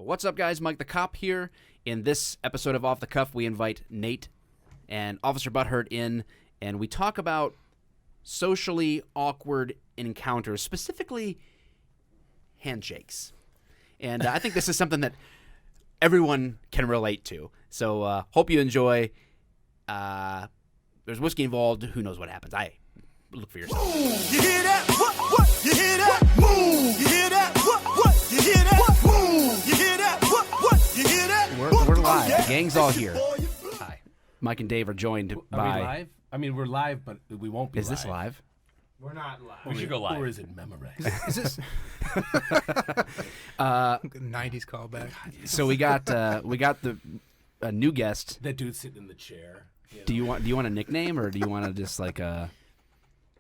What's up, guys? Mike the Cop here. In this episode of Off the Cuff, we invite Nate and Officer Butthurt in, and we talk about socially awkward encounters, specifically handshakes. And I think this is something that everyone can relate to. So hope you enjoy. There's whiskey involved. Who knows what happens? Look for yourself. Move. You hear that? What? You hear that? Move. You hear that? What? You hear that? Move. You hear that? What? You hear that? We're live. The gang's all here. Hi. Mike and Dave are joined by... Are we live? I mean, we're live, but we won't be live. Is this live? We're not live. We should go live. Or is it Memorex? Is this 90s callback? So we got the new guest. That dude sitting in the chair. Do you want a nickname, or do you want to just like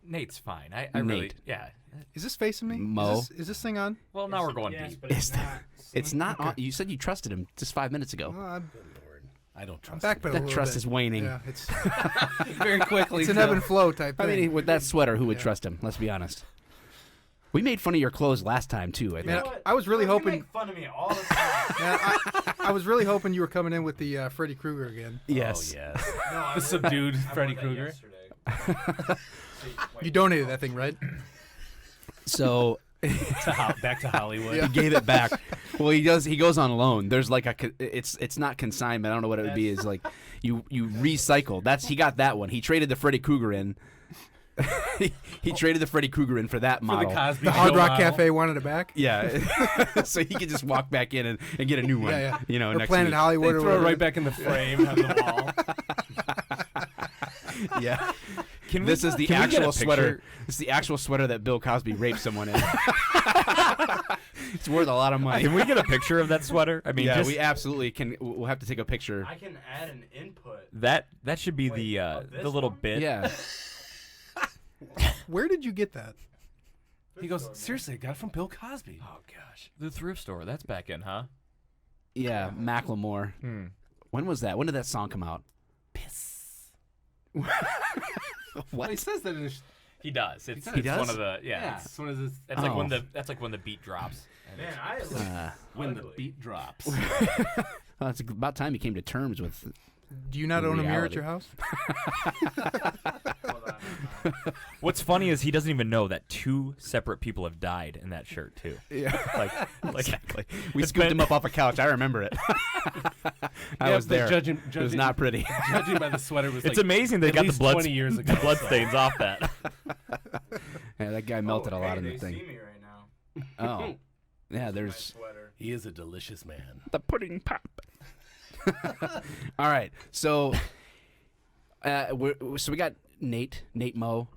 Nate's fine. I Nate. really, yeah. Is this facing me? Mo? Is this thing on? Well, now we're going Yes, deep. but it's not. It's not on. You said you trusted him just 5 minutes ago. I don't trust Backpedal a That little trust bit. is waning. Yeah, it's very quickly. it's an ebb and flow type I thing. mean, with that sweater, who would trust him? Let's be honest. We made fun of your clothes last time too. I think. Man, I was really You hoping. make fun of me all the time. Yeah, I was really hoping you were coming in with the Freddy Krueger again. Yes. Oh, yes. No, I The subdued I Freddy wore that Krueger. yesterday. You donated that thing, right? So Back to Hollywood. he gave it back. Well, he does. He goes on loan. There's like it's not consignment. I don't know what it would be. It's like you recycle. He got that one. He traded the Freddy Krueger in. he traded the Freddy Krueger in for that For model. the Cosby The Hard Show Rock model. Cafe wanted it back. Yeah, so he could just walk back in and get a new one. Yeah. You know, Or next Planet week. Hollywood They or throw it whatever. right back in the frame on the wall. Yeah. Can This is the can we get a actual sweater. picture? This is the actual sweater that Bill Cosby raped someone in. It's worth a lot of money. Can we get a picture of that sweater? I mean, Yeah, just we absolutely can. We'll have to take a picture. I can add an input. that should be Wait, of the this little one? bit. Yeah. Where did you get that? He goes, seriously, I got it from Bill Cosby. Oh gosh, the thrift store. That's back in, huh? Yeah, Macklemore. Hmm. When was that? When did that song come out? Piss. What? He says that in his... He does. It's He does? one of the Yeah. It's one of his... That's like when Oh. that's like when the beat drops. And Man, it's- I look When the ugly. beat drops. Well, it's about time you came to terms with. Do you not own a mirror at Reality. your house? Hold on. What's funny is he doesn't even know that 2 separate people have died in that shirt too. Yeah, Like exactly. We It's scooped been- him up off a couch. I remember it. I Yeah, was but there. Judging, It was not pretty. judging by the sweater was it's like amazing they at got the least blood 20 years ago. blood stains off that. Yeah, that guy melted Oh, a lot hey, in the they thing. see me right now. Oh, yeah. My There's sweater. He is a delicious man. the pudding pop. All right, so we got Nate Mo,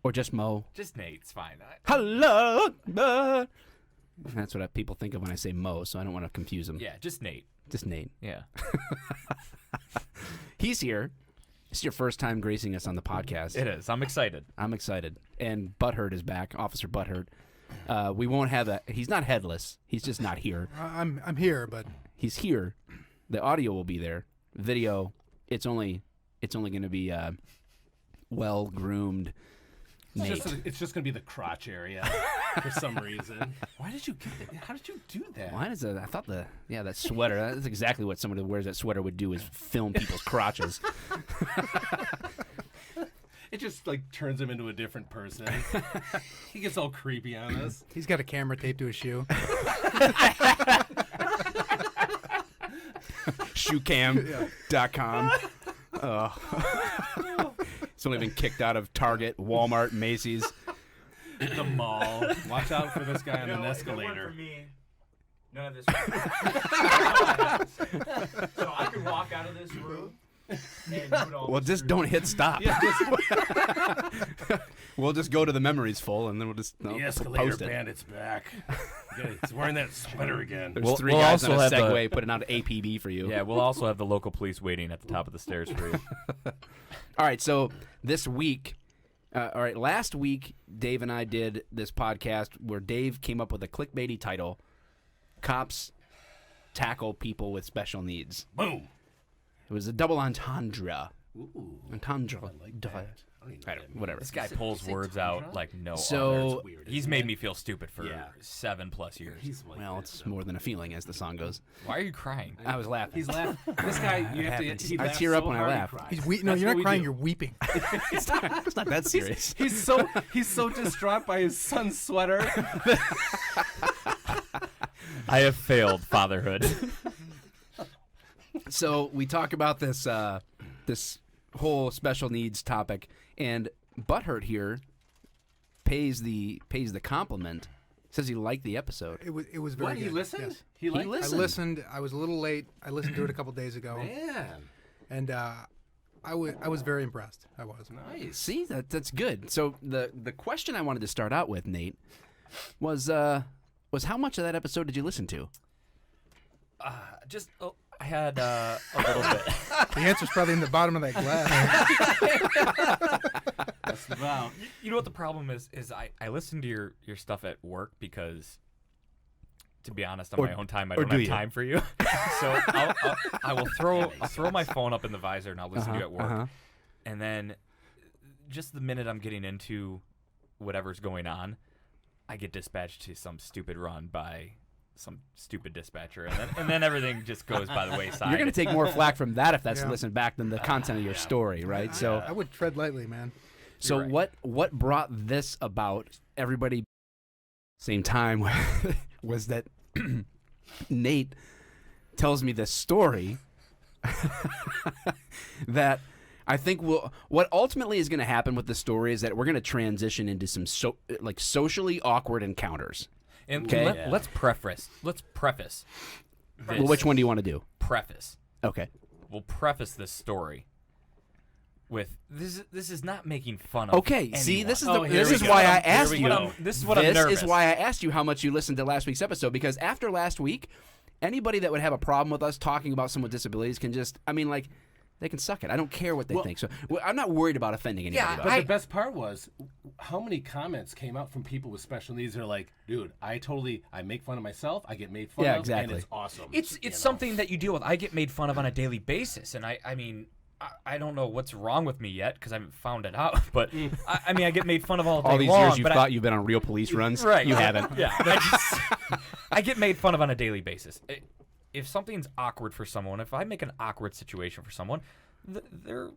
or just Mo. Just Nate's fine. Hello. That's what people think of when I say Mo, so I don't want to confuse them. Yeah, just Nate. Just Nate. Yeah. He's here. This is your first time gracing us on the podcast. It is. I'm excited. I'm excited. And Butthurt is back, Officer Butthurt. We won't have a. He's not headless. He's just not here. I'm here, but He's here. The audio will be there. Video, it's only going to be well groomed. Nate. It's just going to be the crotch area for some reason. Why did you get that? How did you do that? Why is that? I thought that sweater. That's exactly what somebody who wears that sweater would do, is film people's crotches. It just like turns him into a different person. He gets all creepy on us. he's got a camera taped to his shoe. Shoecam.com. He's only been kicked out of Target, Walmart, Macy's. The mall. Watch out for this guy on You an know, if it weren't escalator. for me, none of this. So I could walk out of this room. And you would all Well, be just screwed. don't hit stop. We'll just go to the memories full, and then we'll just The escalator post it. bandit's back. He's wearing that sweater again. There's We'll- 3 we'll guys on a also have Segway putting out APB for you. Yeah, we'll also have the local police waiting at the top of the stairs for you. All right, so this week, last week, Dave and I did this podcast where Dave came up with a clickbaity title: "Cops Tackle People with Special Needs." Boom. It was a double entendre. Ooh. Entendre. I like that. Whatever. This guy pulls words out like no So- other. It's weird, He's isn't made it? me feel stupid for 7+ years. He's like Well, this, it's more than a feeling, as the song goes. Why are you crying? I was laughing. He's laughing. This guy, you have to. happens. He I laughs tear up so when I hard he laugh. cries. He's no, That's you're what not we crying. do. You're weeping. It's not that serious. He's so distraught by his son's sweater. I have failed fatherhood. So we talk about this this whole special needs topic, and Butthurt here pays the compliment. Says he liked the episode. It was very What? good. He listened. Yes. He liked listened. I listened. I was a little late. I listened to it a couple days ago, Man, and I was very impressed. I was. nice. See, that's good. So the question I wanted to start out with, Nate, was how much of that episode did you listen to? I had a little bit. The answer's probably in the bottom of that glass. That's about. You know what the problem is I listen to your stuff at work because, to be honest, on my own time I don't have time for you. So I'll throw my phone up in the visor and I'll listen to you at work, and then just the minute I'm getting into whatever's going on, I get dispatched to some stupid run by some stupid dispatcher, and then everything just goes by the wayside. You're going to take more flack from that if that's Yeah. listened back than the content of your story, right? So I would tread lightly, man. So You're right. what brought this about? Everybody, same time, was that Nate tells me this story that I think what ultimately is going to happen with the story is that we're going to transition into some socially awkward encounters. And Okay. let's preface. This. Well, which one do you want to do? Preface. Okay. We'll preface this story with this is not making fun of. Okay. See, anyone. this is Oh, the, here this we is go. why I Here asked we you. go. This is what I'm nervous. This is why I asked you how much you listened to last week's episode, because after last week, anybody that would have a problem with us talking about someone with disabilities can just, they can suck it. I don't care what they think. So I'm not worried about offending anybody. Yeah, about But it. the best part was how many comments came out from people with special needs. They're like, dude, I make fun of myself. I get made fun Yeah, of. exactly. And it's awesome. It's you know? something that you deal with. I get made fun of on a daily basis, and I don't know what's wrong with me yet because I haven't found it out. But I get made fun of all day all these long. years you've but thought you've been on real police runs. right? You haven't. Yeah, I get made fun of on a daily basis. If something's awkward for someone, if I make an awkward situation for someone, they're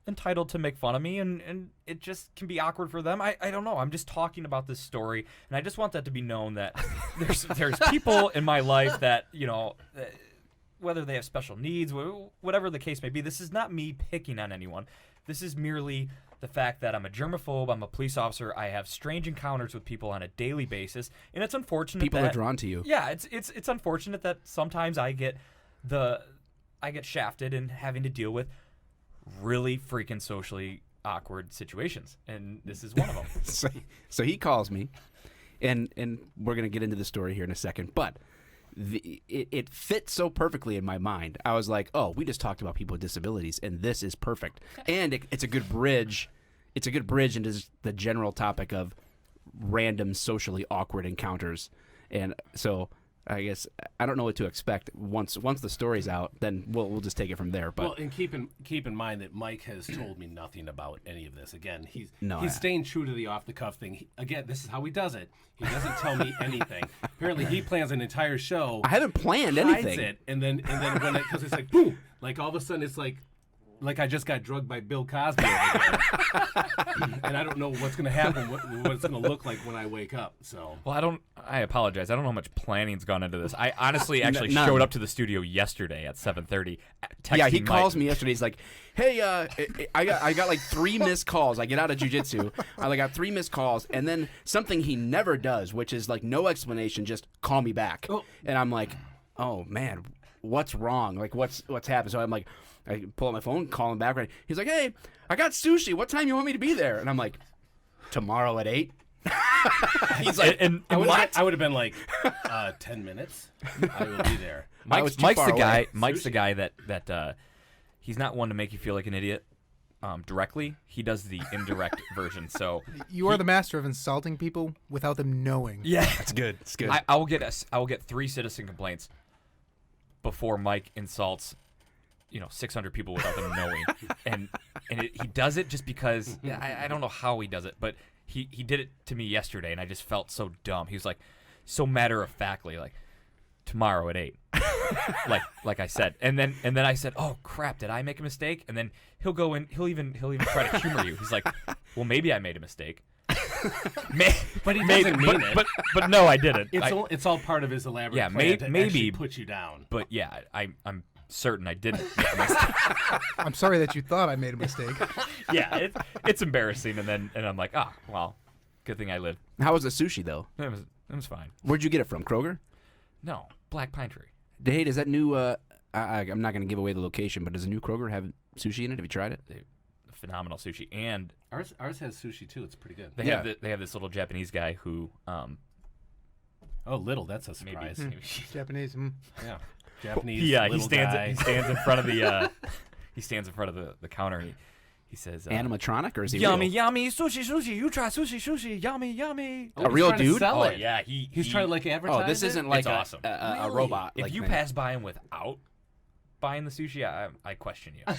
entitled to make fun of me, and it just can be awkward for them. I don't know. I'm just talking about this story, and I just want that to be known that there's people in my life that, whether they have special needs, whatever the case may be, this is not me picking on anyone. This is merely the fact that I'm a germaphobe, I'm a police officer, I have strange encounters with people on a daily basis, and it's unfortunate People that are drawn to you. yeah, it's unfortunate that sometimes I get shafted and having to deal with really freaking socially awkward situations, and this is one of them. So he calls me, and we're gonna get into the story here in a second, but it fits so perfectly in my mind. I was like, oh, we just talked about people with disabilities, and this is perfect, and it's a good bridge. It's a good bridge into the general topic of random socially awkward encounters, and so I guess I don't know what to expect once the story's out. Then we'll just take it from there. But Well, and keep in mind that Mike has told me nothing about any of this. Again, he's No, staying true to the off the cuff thing. Again, this is how he does it. He doesn't tell me anything. Apparently, he plans an entire show. I haven't planned hides anything. it, and then when because it's like boom, like all of a sudden it's like I just got drugged by Bill Cosby over here. And I don't know what's going to happen, what it's going to look like when I wake up. So Well, I apologize. I don't know how much planning's gone into this. I honestly actually None. showed up to the studio yesterday at 7:30. Yeah, he calls me yesterday. He's like, "Hey, I got like 3 missed calls. I get out of jujitsu. I got 3 missed calls, and then something he never does, which is like no explanation, just call me back." Oh. And I'm like, "Oh man, what's wrong? Like what's happened?" So I'm like, I pull out my phone, call him back. Right? He's like, "Hey, I got sushi. What time you want me to be there?" And I'm like, "Tomorrow at 8." He's like, and I would have been like 10 minutes. I will be there. I was Mike's too far the guy. away. Mike's the guy that he's not one to make you feel like an idiot directly. He does the indirect version. So You are the master of insulting people without them knowing. yeah, That's good. It's good. I will get 3 citizen complaints before Mike insults 600 people without them knowing, and he does it just because I don't know how he does it, but he did it to me yesterday, and I just felt so dumb. He was like so matter of factly like tomorrow at 8, like I said, and then I said, oh crap, did I make a mistake? And then he'll go in, he'll even try to humor you. He's like, well, maybe I made a mistake. But he doesn't mean it. But no, I didn't. It's all part of his elaborate plan to maybe actually put you down. But yeah, I'm certain I didn't make a mistake. I'm sorry that you thought I made a mistake. Yeah, it's embarrassing, and I'm like, well, good thing I lived. How was the sushi though? It was fine. Where'd you get it from? Kroger? No, Black Pine Tree. Hey, does that new? I'm not going to give away the location, but does the new Kroger have sushi in it? Have you tried it? Phenomenal sushi, and Ours has sushi too. It's pretty good. they have this little Japanese guy who Oh, little. That's a surprise. maybe Japanese. Yeah, Japanese. he little stands guy. he stands in front of the he stands in front of the counter, and he says Animatronic or is he yummy real? yummy sushi you try sushi yummy yummy. Oh, A he's real trying to dude? sell Oh it. yeah, He's trying to like advertise. Oh, this it? isn't like It's awesome. a robot. If like you man. pass by him without buying the sushi, I question you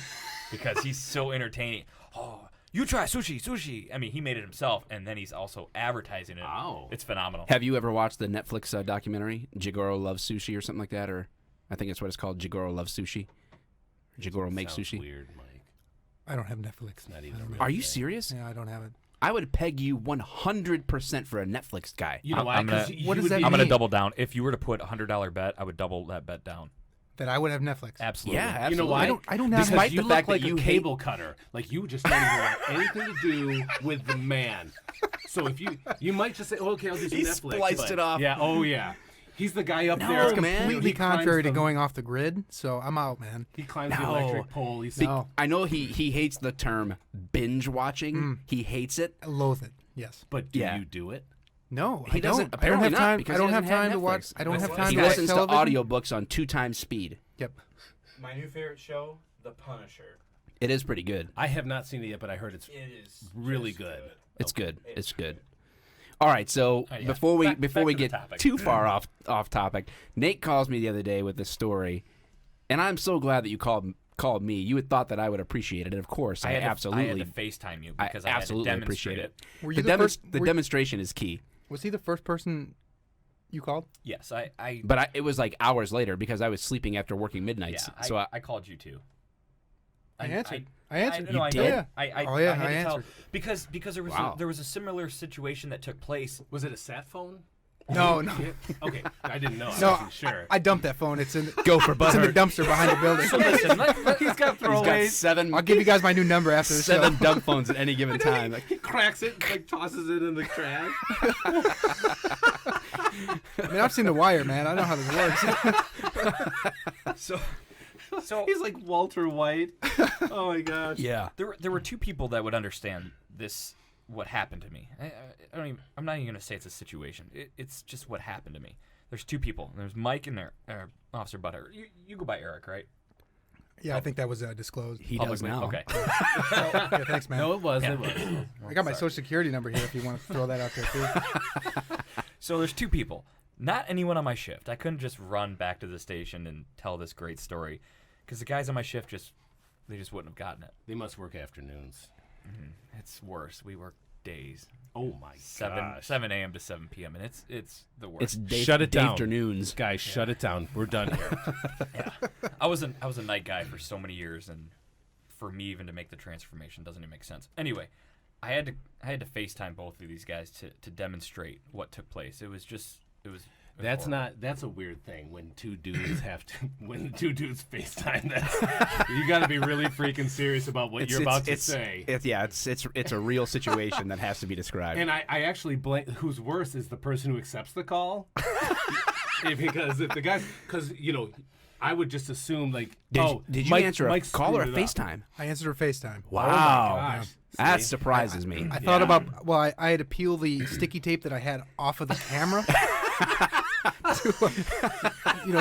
because he's so entertaining. Oh, you try sushi. I mean, he made it himself, and then he's also advertising it. Wow. It's phenomenal. Have you ever watched the Netflix documentary Jigoro Loves Sushi or something like that? Or I think that's what it's called. Jigoro Loves Sushi. Jigoro Makes Sounds Sushi. Weird, Mike. I don't have Netflix. Not even. I don't real Are you thing. serious? Yeah, I don't have it. I would peg you 100% for a Netflix guy. You know why? I'm gonna- 'Cause what you does would that be- I'm gonna mean? double down. If you were to put $100 bet, I would double that bet down. That I would have Netflix. Absolutely. Yeah, absolutely. You know why? I don't have. Because Despite you the look fact that like you a hate- cable cutter. Like you just don't even want anything to do with the man. So if you might just say, oh, okay, I'll do some He Netflix. spliced but- it off. Yeah. Oh yeah. He's the guy up No, there. man. Completely He climbs contrary to the- going off the grid, so I'm out, man. He climbs No. the electric pole. He's No. I know he hates the term binge watching. He hates it. I loathe it. Yes. But do Yeah. you do it? No, He I doesn't. don't. I don't Apparently have not, time. because I don't he have doesn't time to Netflix. watch. I don't have time He to watch listens to television. audiobooks on 2 times speed. Yep. My new favorite show, The Punisher. It is pretty good. I have not seen it yet, but I heard it's It is really just good. It's good. It's good. All right, so yeah. before we Back we to the get topic. too far off topic, Nate calls me the other day with this story, and I'm so glad that you called me. You had thought that I would appreciate it, and of course, I I had absolutely to FaceTime you I because I, absolutely had to appreciate demonstrate it. Were The, you the first? the demonstration is key, Was he the first person you called? Yes, I but it was like hours later because I was sleeping after working midnights. yeah, so I called you too. I answered. I I answered. know I did? did. Yeah. I yeah, had I to tell answered. because Wow. there was a similar situation that took place. Was it a sat phone? No, no. Okay, I didn't know. No, I wasn't sure. I dumped that phone. It's in. go for It's in the butter. dumpster behind the building. So listen, He's got He's got throwaways. 7. I'll give you guys my new number after the seven show. dump phones at any given time. Like, He cracks it, like tosses it in the trash. I mean, I've seen The Wire, man. I know how this works. so He's like Walter White. Oh my gosh. yeah. there were two people that would understand this. What happened to me? I'm not even gonna say it's a situation. It's just what happened to me. There's two people. There's Mike and Officer Butter. You go by Eric, right? Yeah, I think that was disclosed. He does Publicly. now. Okay. Yeah, thanks, man. No, it was. Yeah. It was. I got my social security number here if you want to throw that out there too. So there's two people. Not anyone on my shift. I couldn't just run back to the station and tell this great story, because the guys on my shift just wouldn't have gotten it. They must work afternoons. It's worse. We work days. Oh my 7 a.m. to 7 p.m. and it's the worst. It's Dave, Shut it down. afternoons. Guys, shut it down. We're done here. I was a night guy for so many years, and for me even to make the transformation doesn't even make sense. Anyway, I had to FaceTime both of these guys to demonstrate what took place. It was That's horrible. that's a weird thing when two dudes when two dudes FaceTime. That's you got to be really freaking serious about what you're about to say. It's a real situation that has to be described. And I actually blame who's worse is the person who accepts the call. because if the guys, because I would just assume like, did you Mike, answer a Mike call or a screwed it up. FaceTime? I answered her FaCetime. Wow, gosh. that See? surprises me. I thought about. Well, I had to peel the sticky tape that I had off of the camera.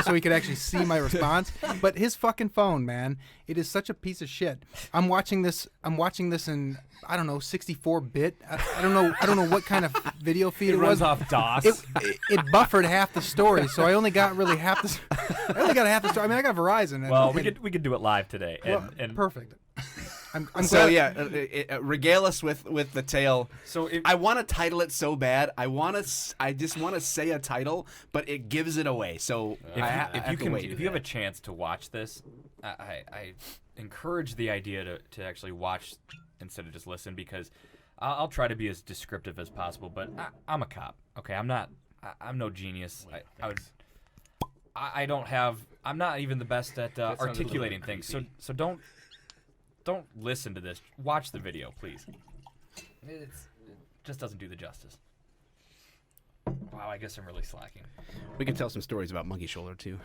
So he could actually see my response. But his fucking phone, man, it is such a piece of shit. I'm watching this in I don't know 64-bit. I don't know what kind of video feed It it runs was. off DOS. It buffered half the story, so I only got really half the. I only got half the story. I mean, I got Verizon. And, Well, and, we could do it live today, well, and perfect. I'm So glad. yeah, regale us with the tale. So if, I want to title it so bad. I just want to say a title, but it gives it away. So if, I you, have if you to can, wait. if you have a chance to watch this, I encourage the idea to actually watch instead of just listen, because I'll try to be as descriptive as possible. But I'm a cop. Okay, I'm no genius. I don't have. I'm not even the best at sounded a little articulating bit things. creepy. So don't listen to this. Watch the video, please. It just doesn't do the justice. Wow, I guess I'm really slacking. We can tell some stories about Monkey Shoulder too.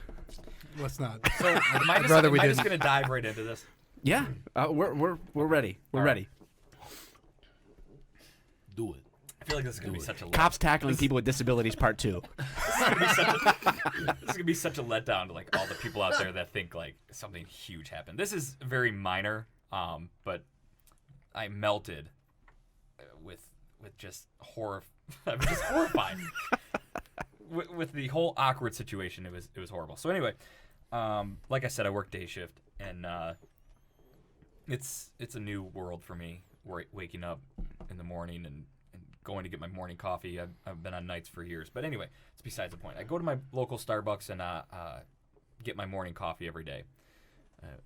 Let's not. So am I rather we just didn't. gonna dive right into this? Yeah, we're ready. We're All right. ready. Do it. I feel like this is gonna be such a Cops tackling people with disabilities, part 2. this is gonna be such a letdown to like all the people out there that think like something huge happened. This is very minor, but I melted with just horror. I was just horrified with the whole awkward situation. It was horrible. So anyway, like I said, I work day shift, and it's a new world for me. Waking up in the morning and going to get my morning coffee. I've been on nights for years. But anyway, it's besides the point. I go to my local Starbucks and get my morning coffee every day,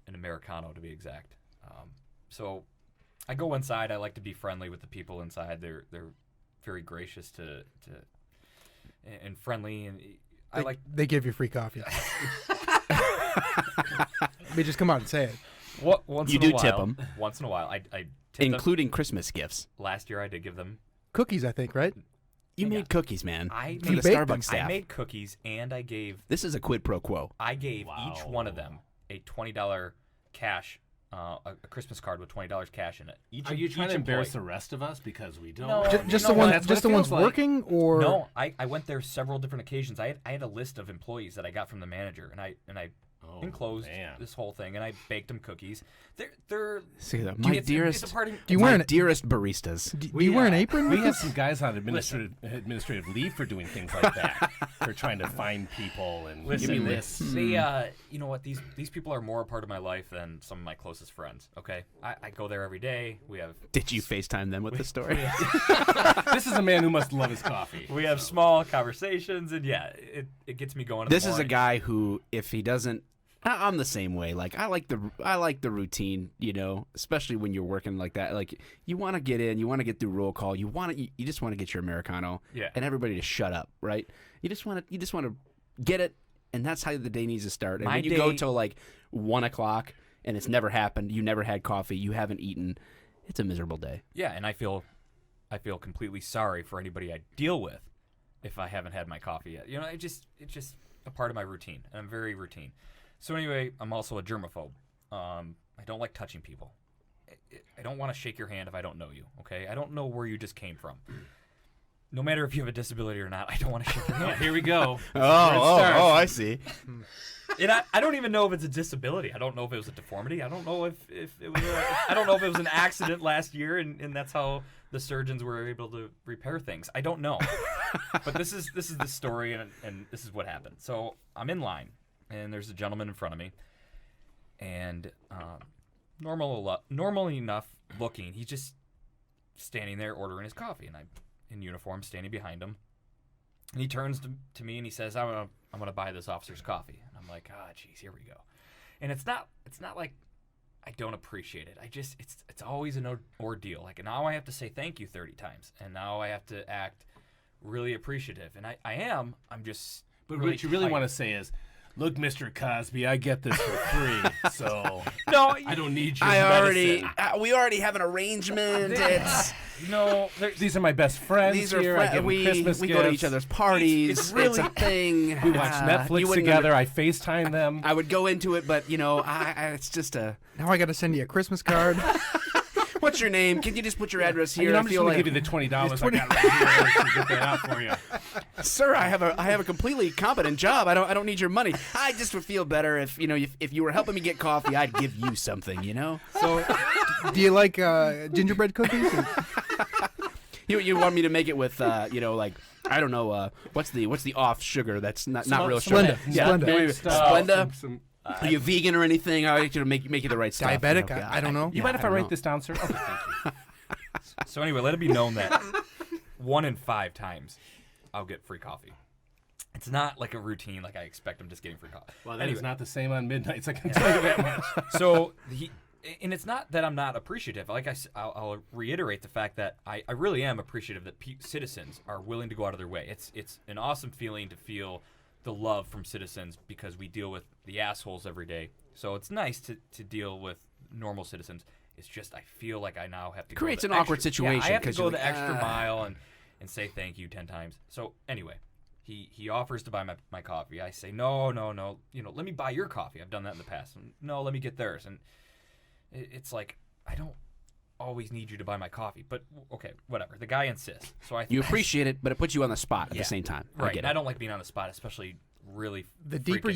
an Americano to be exact. So I go inside. I like to be friendly with the people inside. They're very gracious and friendly, and They give you free coffee. They just come out and say it. Once You in a do while, tip 'em. Once in a while, I tip them. Including Christmas gifts. Last year I did give them. Cookies, I think, right? You made cookies, man. I for You the baked Starbucks them. staff. I made cookies, and I gave This is a quid pro quo. each one of them a $20 cash, a Christmas card with $20 cash in it. Are you trying to embarrass the employee. rest of us because we don't? No, Just you know the one, what? That's just the what it ones feels like. working, or No, I went there several different occasions. I had a list of employees that I got from the manager, and I Oh, enclosed man. this whole thing, and I baked them cookies. They're See that, it's- my it's dearest, a party. Do you my wear an dearest baristas. do you wear an apron? We with have this? some guys on administrative leave for doing things like that. For trying to find people and Listen, give me lists. you know what? These people are more a part of my life than some of my closest friends. Okay, I go there every day. We have Did you FaceTime them with the story? This is a man who must love his coffee. we have small conversations, and yeah, it gets me going. In This the is a morning. guy who, if he doesn't, I'm the same way. Like I like the routine, you know, especially when you're working like that. Like you want to get in, you want to get through roll call, you just want to get your Americano, Yeah. and everybody to shut up, right? You just want to get it, and that's how the day needs to start. And My when you go day- till like 1:00 and it's never happened, you never had coffee, you haven't eaten, it's a miserable day. Yeah, and I feel completely sorry for anybody I deal with if I haven't had my coffee yet. You know, it's just a part of my routine, and I'm very routine. So anyway, I'm also a germaphobe. I don't like touching people. I don't want to shake your hand if I don't know you. Okay, I don't know where you just came from. No matter if you have a disability or not, I don't want to shake your hand. Here we go. I see. And I don't even know if it's a disability. I don't know if it was a deformity. I don't know if it was. I don't know if it was an accident last year, and that's how the surgeons were able to repair things. I don't know. But this is the story, and this is what happened. So I'm in line, and there's a gentleman in front of me, and normally enough looking, he's just standing there ordering his coffee, and I'm in uniform standing behind him. And he turns to me and he says, I'm gonna buy this officer's coffee. And I'm like, geez, here we go. And it's not like I don't appreciate it. It's always an ordeal. Like now I have to say thank you 30 times, and now I have to act really appreciative. And I'm just. But what you really tight. want to say is, look, Mr. Cosby, I get this for free, so No, I don't need your we medicine. already have an arrangement. It's no. These are my best friends these are here. I give them we Christmas go gifts. to each other's parties. It's really- a thing. We watch Netflix you wouldn't together. I FaceTime them. I would go into it, but you know, it's just a. Now I got to send you a Christmas card. What's your name? Can you just put your address here? I'm I just feel going to like, give you the $20 I got right here to get that out for you. sir, I have a completely competent job. I don't need your money. I just would feel better if you were helping me get coffee, I'd give you something. You know. So, do you like gingerbread cookies? You want me to make it with like I don't know what's the off sugar that's not real sugar. Splenda. Yeah, Splenda. maybe Stuff, Splenda. some Are you vegan or anything? I like to make you the right stuff. Diabetic? You know? I don't know. You mind if I don't write know. this down, sir? Okay, thank you. So anyway, let it be known that 1 in 5 times I'll get free coffee. It's not like a routine, like I expect I'm just getting free coffee. Well, that is Anyway. not the same on midnights. I can tell you that much. So and it's not that I'm not appreciative. Like I'll reiterate the fact that I really am appreciative that citizens are willing to go out of their way. It's an awesome feeling to feel the love from citizens because we deal with the assholes every day. So it's nice to deal with normal citizens. It's just I feel like I now have to Creates go an the awkward extra, situation, Yeah, I have to 'cause go you're the like, extra mile and say thank you 10 times. So anyway, he offers to buy my coffee. I say no. You know, let me buy your coffee. I've done that in the past. And, no, let me get theirs. And it's like I don't always need you to buy my coffee, but okay, whatever. The guy insists. So You appreciate it, but it puts you on the spot at Yeah. the same time. I right. get I it. don't like being on the spot, especially really The deeper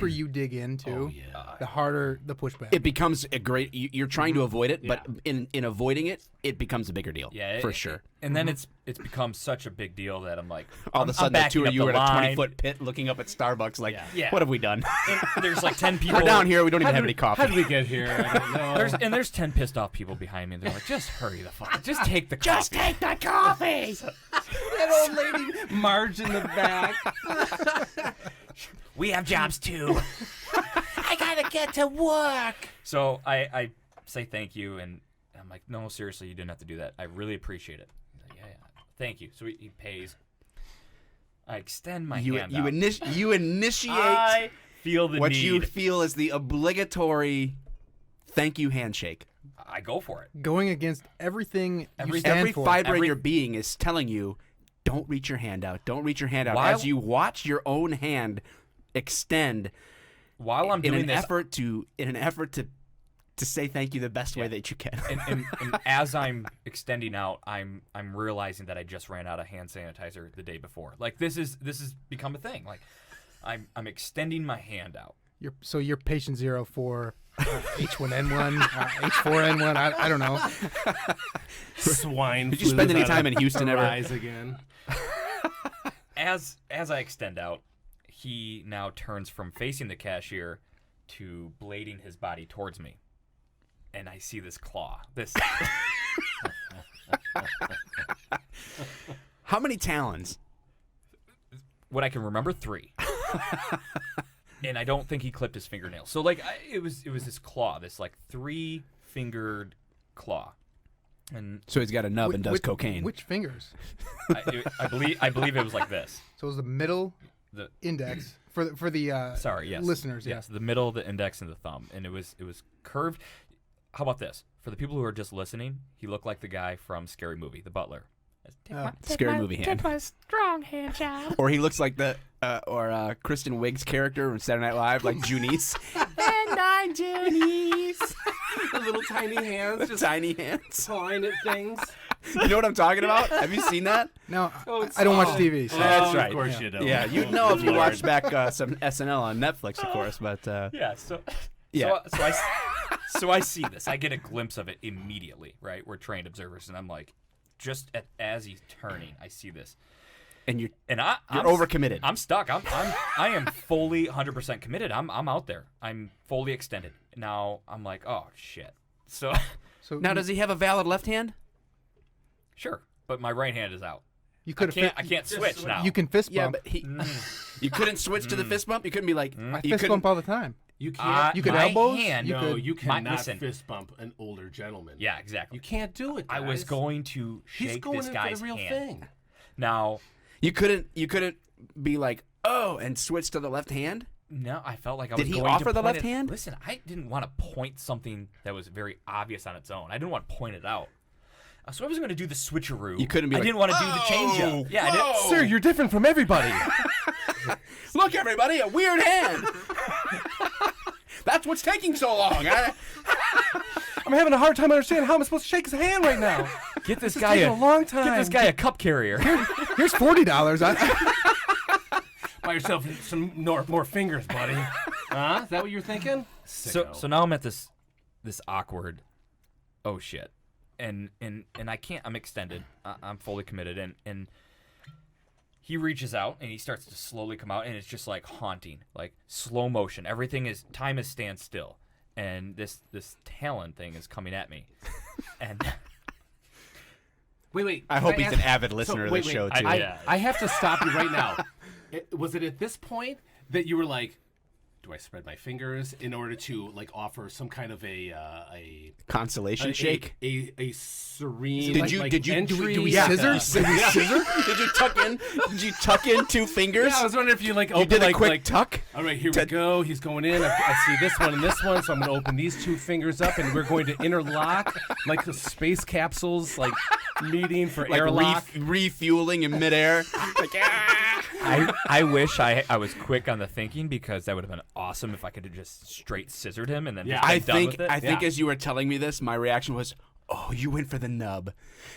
you dig into, the harder the pushback. It becomes a great. You're trying to avoid it, but in avoiding it, it becomes a bigger deal. Yeah, for sure. And then it's become such a big deal that I'm like, All of a I'm sudden, the backing two of up you the are at a line. 20-foot pit looking up at Starbucks. Like, Yeah. what have we done? And there's like 10 people We're down here. We don't even have any coffee. How did we get here? I don't know. There's 10 pissed off people behind me. And they're like, just hurry the fuck. Just take the coffee. Just take the coffee. That old lady Marge in the back. We have jobs too. I gotta get to work. So I say thank you, and I'm like, no, seriously, you didn't have to do that. I really appreciate it. He's like, yeah, thank you. So he pays. I extend my hand You out. initiate I feel the what need. you feel is the obligatory thank you handshake. I go for it. Going against everything you Every- stand Every for. fiber in Every- your being is telling you, don't reach your hand out. Don't reach your hand out. While- As you watch your own hand extend While I'm in doing an this, effort to say thank you the best way that you can. and as I'm extending out, I'm realizing that I just ran out of hand sanitizer the day before. Like this has become a thing. Like I'm extending my hand out. So you're patient zero for H1N1, H4N1. I don't know. Swine. Did you spend any time in Houston ever? Rise again. As I extend out, he now turns from facing the cashier to blading his body towards me. And I see this claw. This How many talons? what I can remember 3. And I don't think he clipped his fingernails. So like it was this claw, this like 3-fingered claw. And So he's got a nub and does cocaine. Which fingers? I believe it was like this. So it was the middle The index for the sorry, yes. listeners. Yes, the middle, the index, and the thumb, and it was curved. How about this? For the people who are just listening, he looked like the guy from Scary Movie, the butler. Scary movie hand. my strong hand, child. Or he looks like the Kristen Wiig's character from Saturday Night Live, like Junice. And I'm Junice. The little tiny hands just Tiny hands. clawing at things. You know what I'm talking about? Have you seen that? No, Oh, I don't watch TV. So. That's Oh, right. Of course you don't. Yeah, you'd know if you watched back some SNL on Netflix, of course. But Yeah. So Yeah. So I see this. I get a glimpse of it immediately. Right, we're trained observers, and I'm like, just as he's turning, I see this, and you're I'm overcommitted. I'm stuck. I am fully 100% committed. I'm out there. I'm fully extended. Now I'm like, oh shit. So So now, does he have a valid left hand? sure, but my right hand is out. you I could can't switch now. You can fist Yeah, bump. but you couldn't switch to the fist bump. You couldn't be like I you fist couldn't. bump all the time. You can't. You could my elbows? Hand, You no, could- you cannot listen. fist bump an older gentleman. Yeah, exactly. You can't do it. I was guys. going to He's shake going this in guy's for the real hand. thing. Now, You couldn't be like, oh, and switch to the left hand. no, I felt like I Did was he going to offer the point left it- hand? Listen, I didn't want to point something that was very obvious on its own. I didn't want to point it out. So I wasn't going to do the switcheroo. You couldn't be I like, didn't want to do the change "Oh, up. Yeah, I didn't. whoa." Sir, you're different from everybody. Look, everybody, a weird hand. That's what's taking so long. I'm having a hard time understanding how I'm supposed to shake his hand right now. Get this This guy is taking a long time. Get this guy a cup carrier. Here's $40. Buy yourself some more fingers, buddy. Huh? Is that what you're thinking? So now I'm at this awkward, oh shit, and I can't. I'm extended. I'm fully committed, and he reaches out and he starts to slowly come out, and it's just like haunting, like slow motion. Time is stand still, and this talon thing is coming at me, and Wait. I hope he's an avid listener of the show, too. I have to stop you right now. Was it at this point that you were like, do I spread my fingers in order to like offer some kind of a Consolation shake? A serene. Did you entry? do we Yeah. scissors? Did we scissor? Did you tuck in 2 fingers? Yeah, I was wondering if you like You open did a like, quick like tuck? all right, here we go. He's going in. I see this one and this one, so I'm going to open these 2 fingers up, and we're going to interlock like the space capsules, like meeting for Like airlock. refueling in midair. Like, I wish I was quick on the thinking, because that would have been awesome if I could have just straight scissored him and then just been done with it. I think as you were telling me this, my reaction was, "Oh, you went for the nub.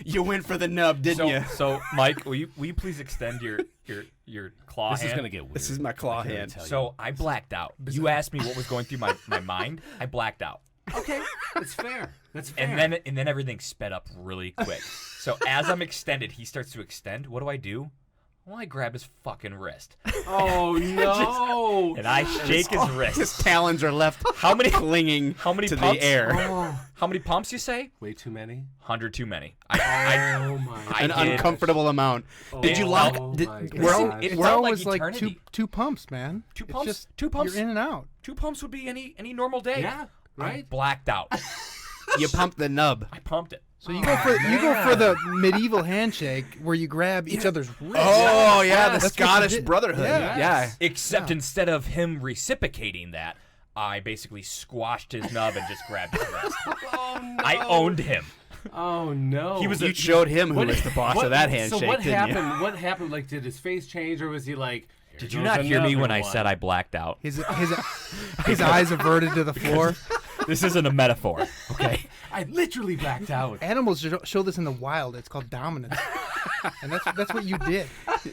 You went for the nub, didn't you?" So, Mike, will you please extend your claw This hand? is going to get weird. This is my claw I can hand. tell you. So I blacked out. You asked me what was going through my mind. I blacked out. Okay, that's fair. That's fair. And then everything sped up really quick. So as I'm extended, he starts to extend. What do? Well, I grab his fucking wrist. oh no! And I shake his wrist. His talons are left How many clinging how many to pumps? the air. How many pumps, you say? Way too many. 100 too many. Oh my! An uncomfortable amount. Did you lock? Oh Did, my we're all- God. It We're felt like always like eternity. two pumps, man. Two It's pumps? just- 2 pumps? You're in and out. 2 pumps would be any normal day. Yeah, I right. blacked out. you pumped the nub. I pumped it. So you go for the medieval handshake where you grab each other's wrist. Oh yeah, the That's what you Scottish did. Brotherhood. Yes. Yeah. Except instead of him reciprocating that, I basically squashed his nub and just grabbed his wrist. Oh no! I owned him. Oh no! He was You showed him who was the boss of that handshake, So what didn't happened? you? What happened? Like, did his face change, or was he like? Did you not hear me when I said I blacked out? His eyes averted to the floor. This isn't a metaphor, okay? I literally blacked out. Animals show this in the wild. It's called dominance, and that's what you did.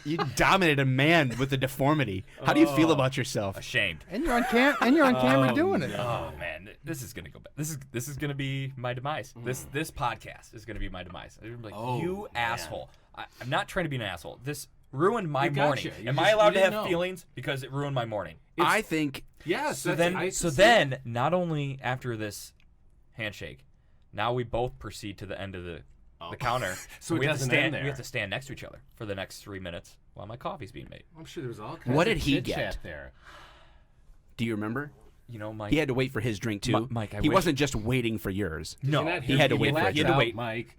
You dominated a man with a deformity. How do you feel about yourself? Ashamed. And you're on camera doing it. Oh man, this is gonna go bad. This is gonna be my demise. This podcast is gonna be my demise. I'm like, Oh, you man. asshole. I'm not trying to be an asshole. This ruined my You gotcha. morning. You Am just- I allowed you to didn't have know. feelings because it ruined my morning? I think Yes. So that's- then, not only after this handshake, now we both proceed to the end of the counter. So it we have to doesn't stand. end there. We have to stand next to each other for the next 3 minutes while my coffee's being made. I'm sure there was all kinds What of did he chit-chat get? there. Do you remember? You know, Mike. He had to wait for his drink too. Mike, I he wish- wasn't just waiting for yours. No, You're not he here had to to wait get for it. He had to out, wait. Mike.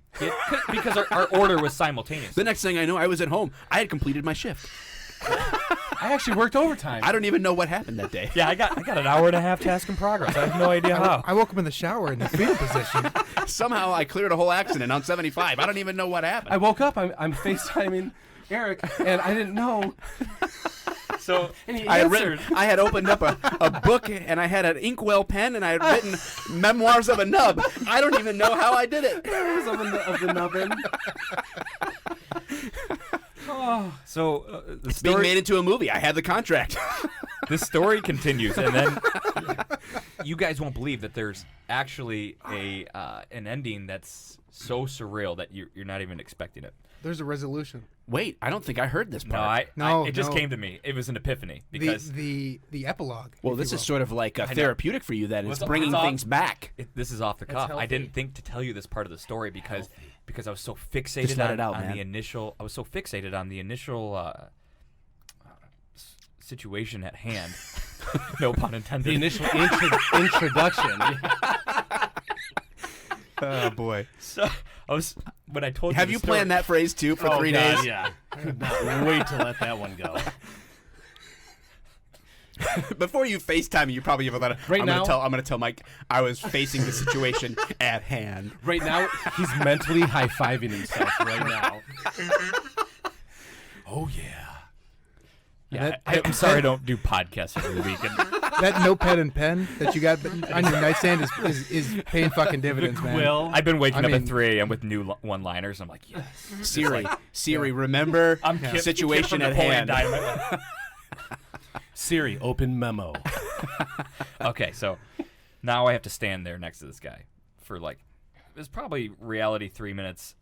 because our order was simultaneous. The next thing I know, I was at home. I had completed my shift. I actually worked overtime. I don't even know what happened that day. Yeah, I got an hour and a half task in progress. I have no idea how. I woke up in the shower in the fetal position. Somehow I cleared a whole accident on 75. I don't even know what happened. I woke up. I'm FaceTiming Eric, and I didn't know. So And he I had answered. written. I had opened up a book and I had an inkwell pen and I had written memoirs of a nub. I don't even know how I did it. of the nubbin. So the Being story, made into a movie. I had the contract. the story continues, and then you guys won't believe that there's actually an ending that's so surreal that you're not even expecting it. There's a resolution. Wait, I don't think I heard this part. No, it just no. came to me. It was an epiphany because The epilogue. Well, if this you is will. sort of like a therapeutic for you. Then Well, it's it's- bringing it's all- things back. this is off the cuff. I healthy. didn't think to tell you this part of the story because I was so fixated Just let on, it out, on man. the initial. I was so fixated on the initial situation at hand. No pun intended. The initial introduction. Oh boy. So I was when I told Have you you the story, planned that phrase too for 3 days? Yeah. Could not wait to let that one go. Before you FaceTime, you probably have a lot of. Right I'm now- gonna tell Mike I was facing the situation at hand. Right now, he's mentally high-fiving himself right now. Oh, yeah. Yeah, I'm sorry I don't do podcasts every week. And That notepad and pen that you got on your nightstand is paying fucking dividends, man. Quill. I've been waking I up at mean- 3 a.m. with new one-liners. I'm like, yes. Siri, remember I'm Kip- situation Kip at from Napoleon hand. Dynamite. Siri, open memo. Okay, so now I have to stand there next to this guy for like, it was probably reality 3 minutes.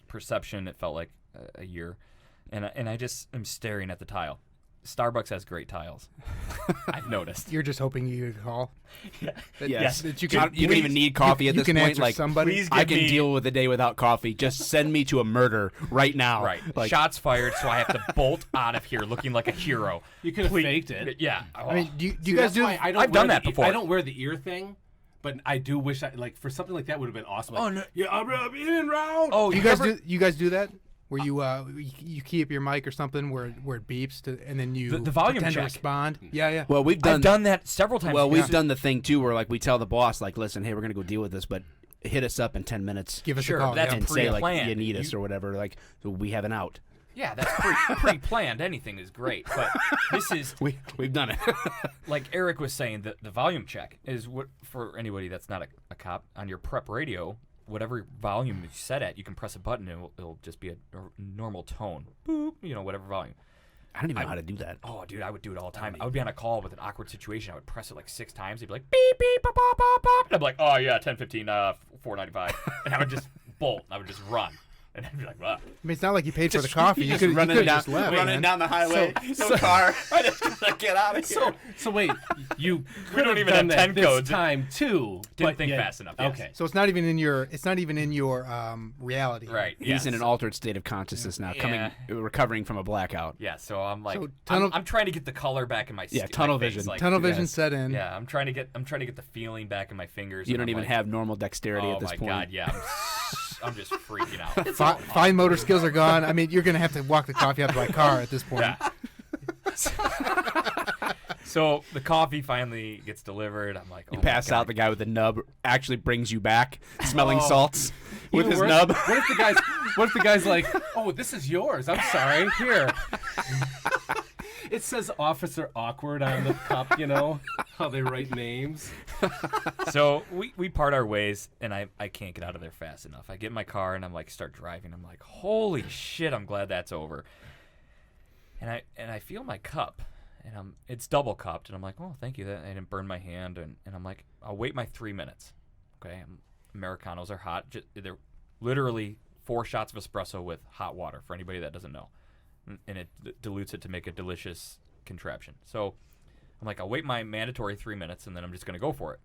Perception, it felt like a year. and I just am staring at the tile. Starbucks has great tiles. I've noticed. You're just hoping you could call. Yes. That you You don't even need coffee at you this can point. answer Like, somebody. please I give can me- deal with a day without coffee. Just send me to a murder right now. Right. Like, Shots fired, so I have to bolt out of here looking like a hero. You could have Please- faked it. Yeah. I mean, do you See, guys that's do? why I don't I've wear done that the- before. I don't wear the ear thing, but I do wish I like for something like that would have been awesome. Like, Oh, no. Yeah, I'm in and round. Oh, You guys do? You guys do that? Where you key up your mic or something where it beeps and then you The volume pretend to check. respond. Yeah. well, we've I've done that several times. Well, we've done the thing too, where like we tell the boss, like, listen, hey, we're gonna go deal with this, but hit us up in 10 minutes. Give us Sure, a call. that's yeah. and say like pre-planned. you need us or whatever. Like, so we have an out. Yeah, that's pre-planned. Anything is great, but this is We've done it. like Eric was saying. The volume check is what for anybody that's not a cop on your prep radio. Whatever volume you set at, you can press a button and it'll just be a normal tone. Boop, whatever volume. I don't even know how to do that. Oh, dude, I would do it all the time. I would be on a call with an awkward situation. I would press it like 6 times. They'd be like, beep, beep, pop, pop, pop, pop. And I'd be like, oh, yeah, 10:15, $4.95. And I would just bolt. I would just run. And I'd be like, wow. I mean, it's not like you paid for the coffee. You Just could running have down, just left. running man. down the highway, no car. I just gotta get out of here. So wait, you could don't have even done have that 10 this codes. time too. Didn't but think yet- fast enough, yes. Okay. So it's not even in your. It's not even in your reality. Right. He's in an altered state of consciousness now, recovering from a blackout. Yeah, so I'm like, So tunnel- I'm trying to get the color back in my Yeah, my tunnel face, vision. like- Tunnel vision Yes. set in. Yeah, I'm trying to get the feeling back in my fingers. You and don't I'm even like, have normal dexterity oh at this my point. god, yeah, I'm just freaking out. Fine motor skills are gone. I mean, you're gonna have to walk the coffee out to my car at this point. Yeah. So the coffee finally gets delivered. I'm like, oh You my pass God. out, the guy with the nub actually brings you back, smelling salts with Even his worse, nub. What if the guy's like, oh, this is yours. I'm sorry. Here. It says Officer Awkward on the cup, how they write names. So we part our ways, and I can't get out of there fast enough. I get in my car and I'm like, start driving. I'm like, holy shit, I'm glad that's over. And I feel my cup, and it's double cupped, and I'm like, oh, thank you. That I didn't burn my hand, and I'm like, I'll wait my 3 minutes. Okay, Americanos are hot. They're literally 4 shots of espresso with hot water. For anybody that doesn't know, and it dilutes it to make a delicious contraption. So I'm like, I'll wait my mandatory 3 minutes, and then I'm just gonna go for it.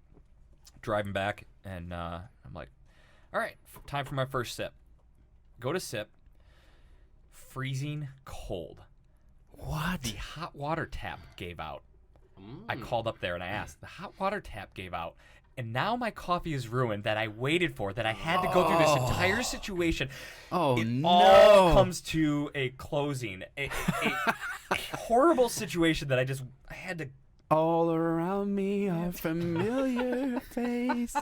Driving back, and I'm like, all right, time for my first sip. Go to sip. Freezing cold. What? The hot water tap gave out. I called up there and I asked. The hot water tap gave out. And now my coffee is ruined that I waited for, that I had to go through this entire situation. Oh, It no. all comes to a closing. A horrible situation that I had to. All around me are familiar faces.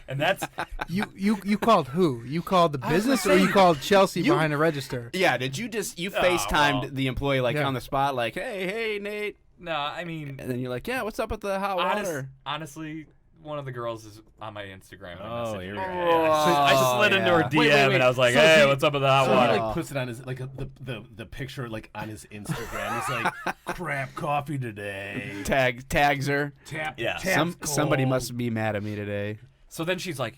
And that's. You called who? You called the business, or you called Chelsea behind the register? Yeah, did you FaceTimed well. the employee like Yeah. on the spot, like, hey, Nate? No, I mean. And then you're like, yeah, what's up with the hot water? Honestly, one of the girls is on my Instagram. And I Oh, messaged here her. we Yeah, go. I slid into her yeah. DM and I was like, So hey, he- what's up with the hot So water? he like puts it on his the picture like on his Instagram. He's like, crap coffee today. Tags her. Tap. Yeah. Tap's Somebody cold. must be mad at me today. So then she's like,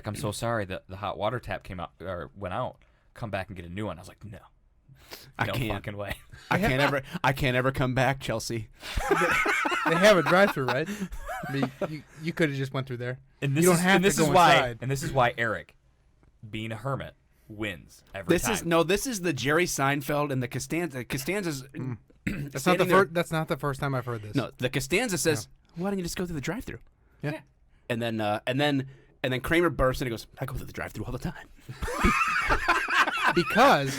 I'm so sorry that the hot water tap came out or went out. Come back and get a new one. I was like, no. I No can't. fucking way. I can't ever come back, Chelsea. They have a drive-through, right? I mean, you could have just went through there. And this You don't is, have and to this go is why inside. and this is why Eric, being a hermit, wins every time. This is the Jerry Seinfeld and the Costanza. Costanza's That's not the first. That's not the first time I've heard this. No, the Costanza says, "Why don't you just go through the drive-through?" Yeah. And then Kramer bursts and he goes, "I go through the drive-through all the time." Because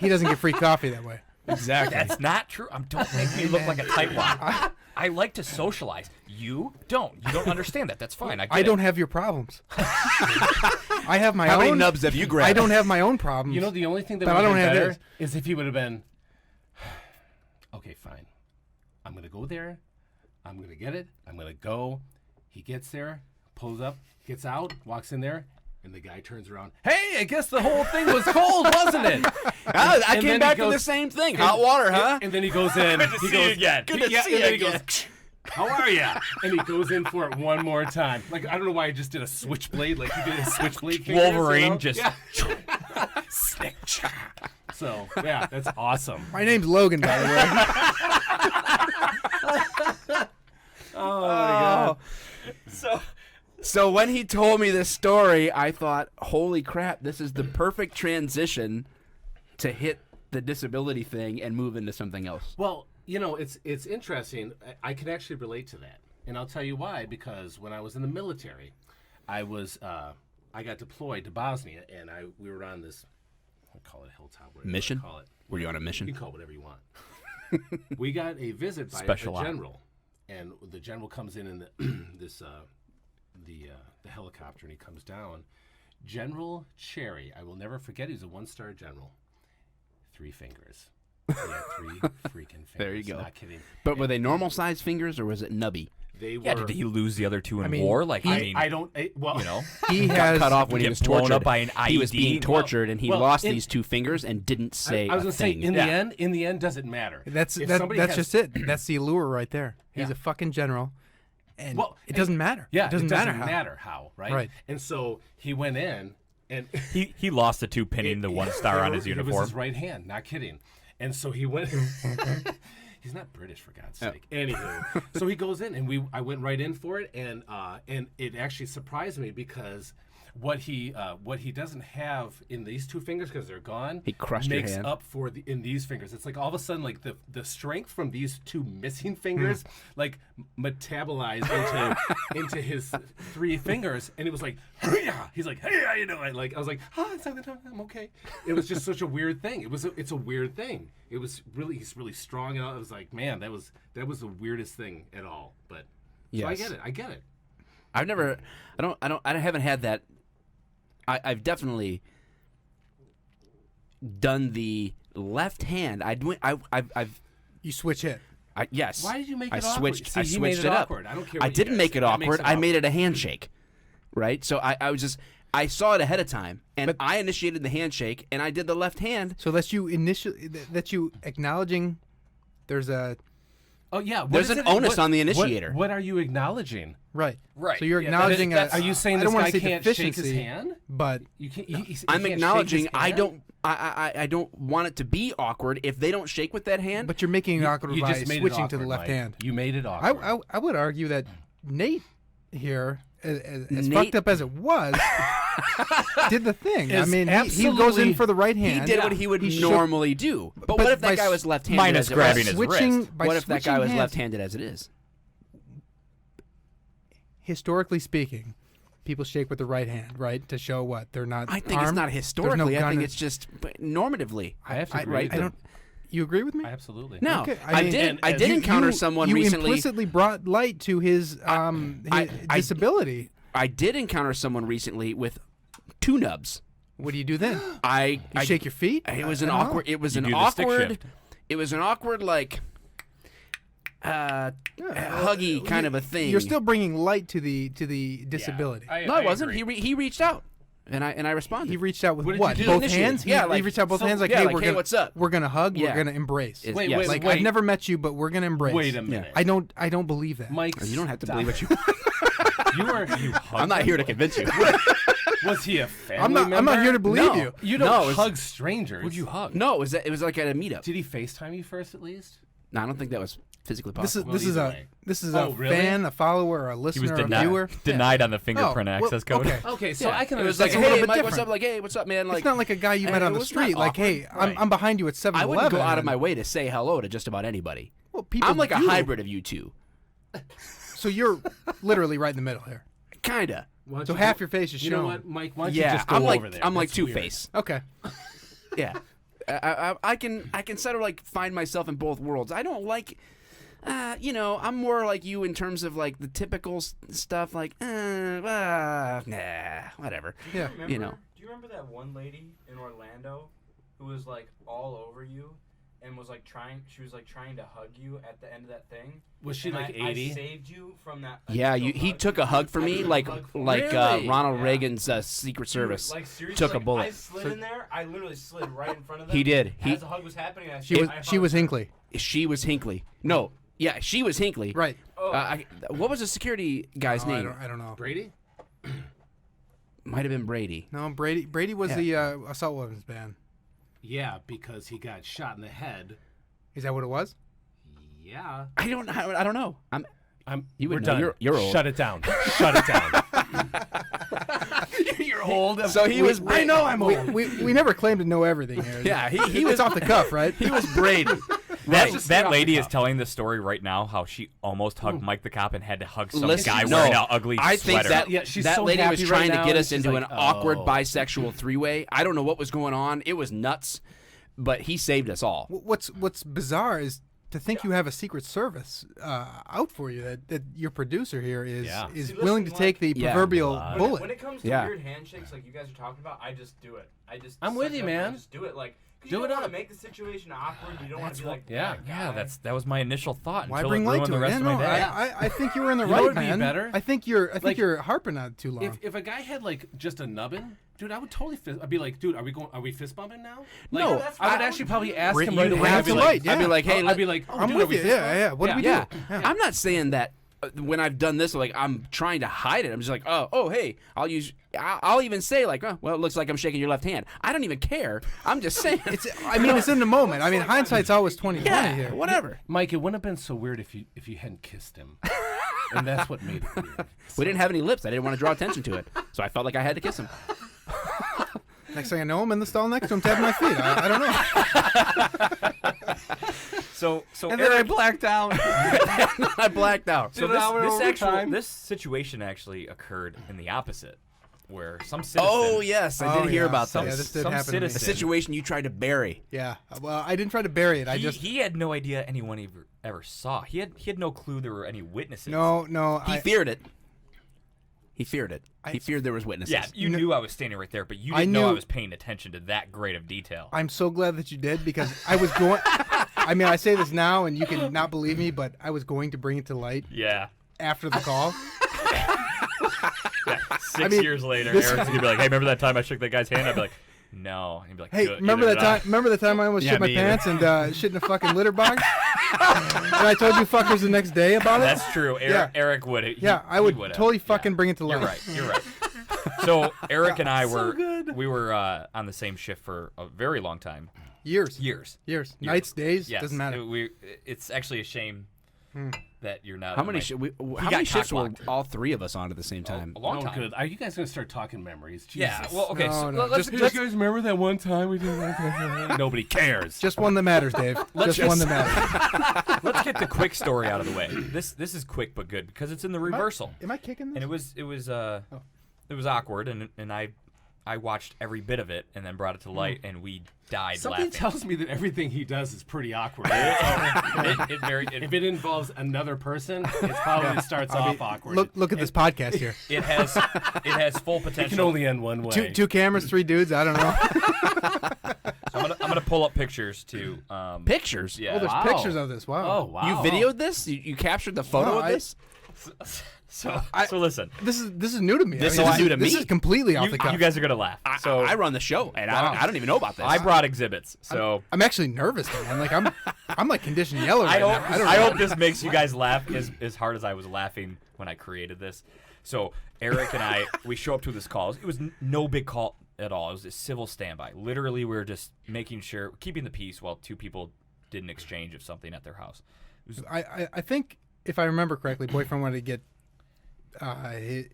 he doesn't get free coffee that way. Exactly. That's not true. Don't make me look like a tightwad. I like to socialize. You don't. You don't understand that. That's fine. I don't have your problems. I have my How own. many nubs have you grabbed? I don't have my own problems. You know, the only thing that But would I have don't been have better this. is if he would have been, okay, fine. I'm going to go there. I'm going to get it. I'm going to go. He gets there, pulls up, gets out, walks in there, and the guy turns around. Hey, I guess the whole thing was cold, wasn't it? I And came then back he to the goes- same thing. Hot water, huh? And then he goes in. Good to see you again. Good to Yeah, see and then you he again. goes, how are you? And he goes in for it one more time. Like, I don't know why I just did a switchblade. Like, he did a switchblade fingers, Wolverine you know? just. Yeah. So yeah, that's awesome. My name's Logan, by the way. Oh my god. So when he told me this story, I thought, holy crap, this is the perfect transition to hit the disability thing and move into something else. Well, you know, it's interesting. I can actually relate to that, and I'll tell you why. Because when I was in the military, I got deployed to Bosnia, and we were on this, I'll call it hilltop, whatever Mission? you wanna call it. Were you on a You mission? can call it whatever you want. We got a visit by Special a op. general, and the general comes in the helicopter, and he comes down. General Cherry, I will never forget. He's a 1-star general. 3 fingers. He had 3 freaking fingers. There you go. Not kidding. But were they normal sized fingers or was it nubby? They Yeah, were. did he lose the other 2 in mean, war? Like, I mean, I don't. Well, you know, He Got has cut off when he get was blown tortured. up by an He was IED. being tortured and he Well, lost in- these 2 fingers and didn't say I was a gonna say thing. in the end, doesn't matter. That's If that, somebody that's has- just it. That's the allure right there. He's Yeah. a fucking general, and Well, it doesn't matter. Yeah, it doesn't matter how. how, right? Right. And so he went in, and he lost the 2 pinning the 1 star on his It was uniform. his right hand. Not kidding. And so he went. He's not British, for God's sake. Anywho, so he goes in, and I went right in for it, and it actually surprised me because what he doesn't have in these 2 fingers because they're gone. He crushed your makes hand. up for in these fingers. It's like all of a sudden, like the strength from these 2 missing fingers, like metabolized into his 3 fingers, and it was like, "Hey-ya." He's like, "Hey, how you doing?" Like I was like, I'm okay." It was just such a weird thing. It's a weird thing. It was really he's really strong, and I was like, man, that was the weirdest thing at all. But so I Yes. get it. I haven't had that. I've definitely done the left hand. You switch it. Yes. Why did you make I it awkward? switched. See, I he switched made it up. awkward. I don't care I what you didn't guys make say. it That makes awkward. it I made it awkward. a handshake. Right. So I was just. I saw it ahead of time, and I initiated the handshake, and I did the left hand. So that's you acknowledging. There's a Oh yeah, what There's is an it? onus What- on the initiator. What are you acknowledging? right. Right. So you're Yeah, acknowledging. that's- Are you saying I this don't want guy to say can't shake his deficiency, hand? but You can't. You I'm can't shake acknowledging his I hand? don't. I don't want it to be awkward if they don't shake with that hand. but you're making it awkward You by just made it switching to the awkward, left Mike. hand. You made it awkward. I would argue that Nate here, as Nate- fucked up as it was, did the thing. I Is mean, he goes absolutely- in for the right he hand. did what he would He shook- normally do. But what if by that guy s- was left-handed? minus as it grabbing was? his switching. wrist. By What if that guy switching was hands, left-handed as it is? Historically speaking, people shake with the right hand, right, to show what they're not. I think armed. it's not There's no historically. I gun think in- it's just normatively. I have to I, agree right, with I you. don't. You agree with me? Absolutely. No, Okay, I, I mean- did. and- I and did you- encounter someone you recently. implicitly brought light to his I- disability. I did encounter someone recently with 2 nubs. What do you do then? I You shake your feet? It was I an don't know. awkward. It was You an do the stick awkward. shift. It was an awkward like. Huggy kind of a thing. You're still bringing light to the disability. No, I wasn't. He reached out, and I responded. He reached out with What did what? you do? Both Initiate. hands? Yeah, he like- reached out both so- hands like, yeah, hey, like, we're hey, gonna, what's up? We're gonna hug. Yeah. We're gonna embrace. Is- Wait, yes. wait, Like wait. I've never met you, but we're gonna embrace. Wait a minute. I don't believe that. Mike, You don't have to stop. believe what you. You were. I'm not here to convince you. Was he a family I'm member? not here to believe No. you. You No, don't it was- hug strangers. Who'd you hug? No, it was like at a meetup. Did he FaceTime you first at least? No, I don't think that was physically possible. This is either a way. this is Oh, a really? fan, a follower, a He was listener, a denied, viewer. denied on the fingerprint Oh, well, access code. okay. Okay, so Yeah. I can It was understand. like, a little hey, bit Mike, what's different. up? Like, hey, what's up, man? Like, It's not like a guy you met it on the was street. not Like, hey, awkward. I'm behind you at 7-Eleven. I wouldn't go out of my way to say hello to just about anybody. Well, people I'm like a do. hybrid of you two, So you're literally right in the middle here. kinda. Why don't So you half go- your face is You shown. know what, Mike? Why don't you Yeah, just go I'm like over there? I'm like That's weird. Two-Face. Okay. Yeah, I can sort of like find myself in both worlds. I don't like. I'm more like you in terms of like the typical stuff, like, nah, whatever. Yeah. Remember, You know. Do you remember that one lady in Orlando who was like all over you and was like trying? She was like trying to hug you at the end of that thing. Was she And like I 80? saved you from that. Yeah, initial he hug. took a hug for I me, took a like hug for like you. Really? Ronald Yeah. Reagan's Secret Service Like seriously, took a like, bullet. I slid in there. I literally slid right in front of them. He did. As the hug was happening, I She was I she hugged was her. Hinkley. She was Hinkley. No, yeah, she was Hinkley. Right. Oh. What was the security guy's Oh, name? I don't know. Brady? Might have been Brady. No, Brady was Yeah. the assault weapons ban. Yeah, because he got shot in the head. Is that what it was? Yeah. I don't know. You We're would know. done. You're old. Shut it down. Shut it down. You're old. So he was. I know I'm old. We never claimed to know everything here. Yeah, he was off the cuff, right? He was Brady. That lady is telling the story right now how she almost hugged Mike the cop and had to hug some guy wearing an ugly I think sweater. that she's that so lady was happy trying right to now, get and us she's into like, an awkward oh. bisexual three-way. I don't know what was going on. It was nuts, but he saved us all. What's bizarre is to think you have a secret service out for you. That your producer here is Yeah. is See, willing to listen, take the Yeah. proverbial When bullet. When it comes to Yeah. weird handshakes like you guys are talking about, I just do it. I'm with you, man. I just do it. Like, 'cause Do you it don't want up. to make the situation awkward. You don't want to be like, yeah. that Yeah, guy. that was my initial thought Why until bring it light ruined to the it? rest Yeah, of my no, day. I think you were in the You know right, what would be man. better? I think you're Like, you're harping on it too long. If a guy had like just a nubbin, dude, I would totally fist. I'd be like, dude, are we fist bumping now? Like, No, I would actually probably ask Bring- him right you'd away. have I'd be to like, light, yeah. I'd be like, hey, I'd be like, I'm dude, are with we you. fist Yeah, yeah. What do we yeah. do? Yeah. I'm not saying that when I've done this, like I'm trying to hide it. I'm just like, oh, hey, I'll even say like, oh, well, it looks like I'm shaking your left hand. I don't even care. I'm just saying. It's in the moment. I mean, hindsight's always 20/20 yeah, here. whatever. Mike, it wouldn't have been so weird if you hadn't kissed him, and that's what made it weird. We didn't have any lips. I didn't want to draw attention to it, so I felt like I had to kiss him. Next thing I know, I'm in the stall next to him, tapping my feet. I don't know. So And then I Eric, blacked out. I blacked out. so Did an hour overtime. this situation actually occurred in the opposite, where some citizen. Oh yes, I did hear about Yeah, this. this did Some happen to me. A citizen- situation you tried to bury. Yeah. Well, I didn't try to bury it. He had no idea anyone ever saw. He had no clue there were any witnesses. No. He feared it. He feared it. He feared there was witnesses. Yeah, you knew I was standing right there, but you I didn't know I knew- was paying attention to that great of detail. I'm so glad that you did because I was going. I mean, I say this now, and you can not believe me, but I was going to bring it to light Yeah. after the call. 6 mean, years later, this- Eric's gonna be like, "Hey, remember that time I shook that guy's hand?" I'd be like, "No." And he'd be like, Hey, "Good, remember neither that did I." time? Remember the time I almost Yeah, shit my me either. pants and shit in a fucking litter box? And I told you fuckers the next day about it. That's true. Eric would. Yeah, I would would've. totally fucking Yeah. bring it to light. You're right. You're right. So Eric and I were on the same shift for a very long time. Years. Years. Nights, days, Yes. doesn't matter. It's actually a shame that you're not. How on many my- how got many shifts were cock-blocked. all three of us on at the same time? A long Oh, time. good. Are you guys gonna start talking memories? Jesus. Yeah. Well, okay. No, so no, let's Hey, you guys remember that one time we did that? Nobody cares. Just one that matters, Dave. Just one that matters. let's get the quick story out of the way. This is quick but good because it's in the reversal. Am I kicking this? And it was awkward, and I watched every bit of it and then brought it to light, and we died Something laughing. tells me that everything he does is pretty awkward. If it involves another person, it probably starts off awkward. Look at this podcast here. it has full potential. It can only end one way. Two cameras, 3 dudes. I don't know. I'm gonna pull up pictures too. Pictures? Yeah. Oh, there's Wow. pictures of this. Wow. Oh wow! You videoed this? You captured the photo No, of I- this? So listen, This is new to me. This I mean, is new to This me. is completely off the cuff. you guys are gonna laugh. So I run the show, and I don't even know about this. I brought exhibits. So I'm actually nervous, man. Like I'm like conditioned yellow right now. I don't I know. hope this makes you guys laugh as hard as I was laughing when I created this. So Eric and I, we show up to this call. It was no big call at all. It was a civil standby. Literally, we were just making sure, keeping the peace while two people did an exchange of something at their house. I think if I remember correctly, boyfriend wanted to get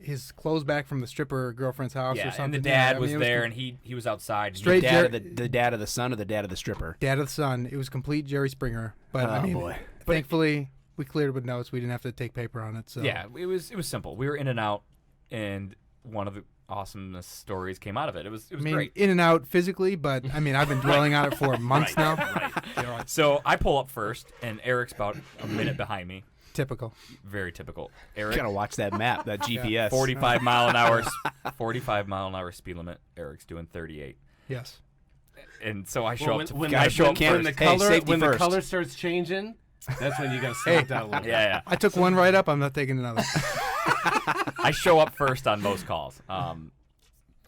his clothes back from the stripper girlfriend's house or Yeah, something. and the Yeah, dad I was mean, it there, com- and he was outside. Straight dad of the dad of the son or the dad of the stripper? dad of the son. It was complete Jerry Springer. But I Oh, mean, boy. thankfully we cleared it with notes. We didn't have to take paper on it. So Yeah, it was simple. We were in and out, and one of the awesomest stories came out of it. It was I mean, great. in and out physically, but I mean, I've been dwelling on it for months now. So I pull up first, and Eric's about a minute behind me. Typical. Very typical. You Eric, gotta watch that map, that GPS. 45 mile an hour, 45 mile an hour speed limit. Eric's doing 38, Yes. and so I show Well, up. To, when I show up cameras. the Hey, color safety when the first. color starts changing, that's when you gotta slow it down a little bit. Yeah. I took one right up. I'm not taking another. I show up first on most calls.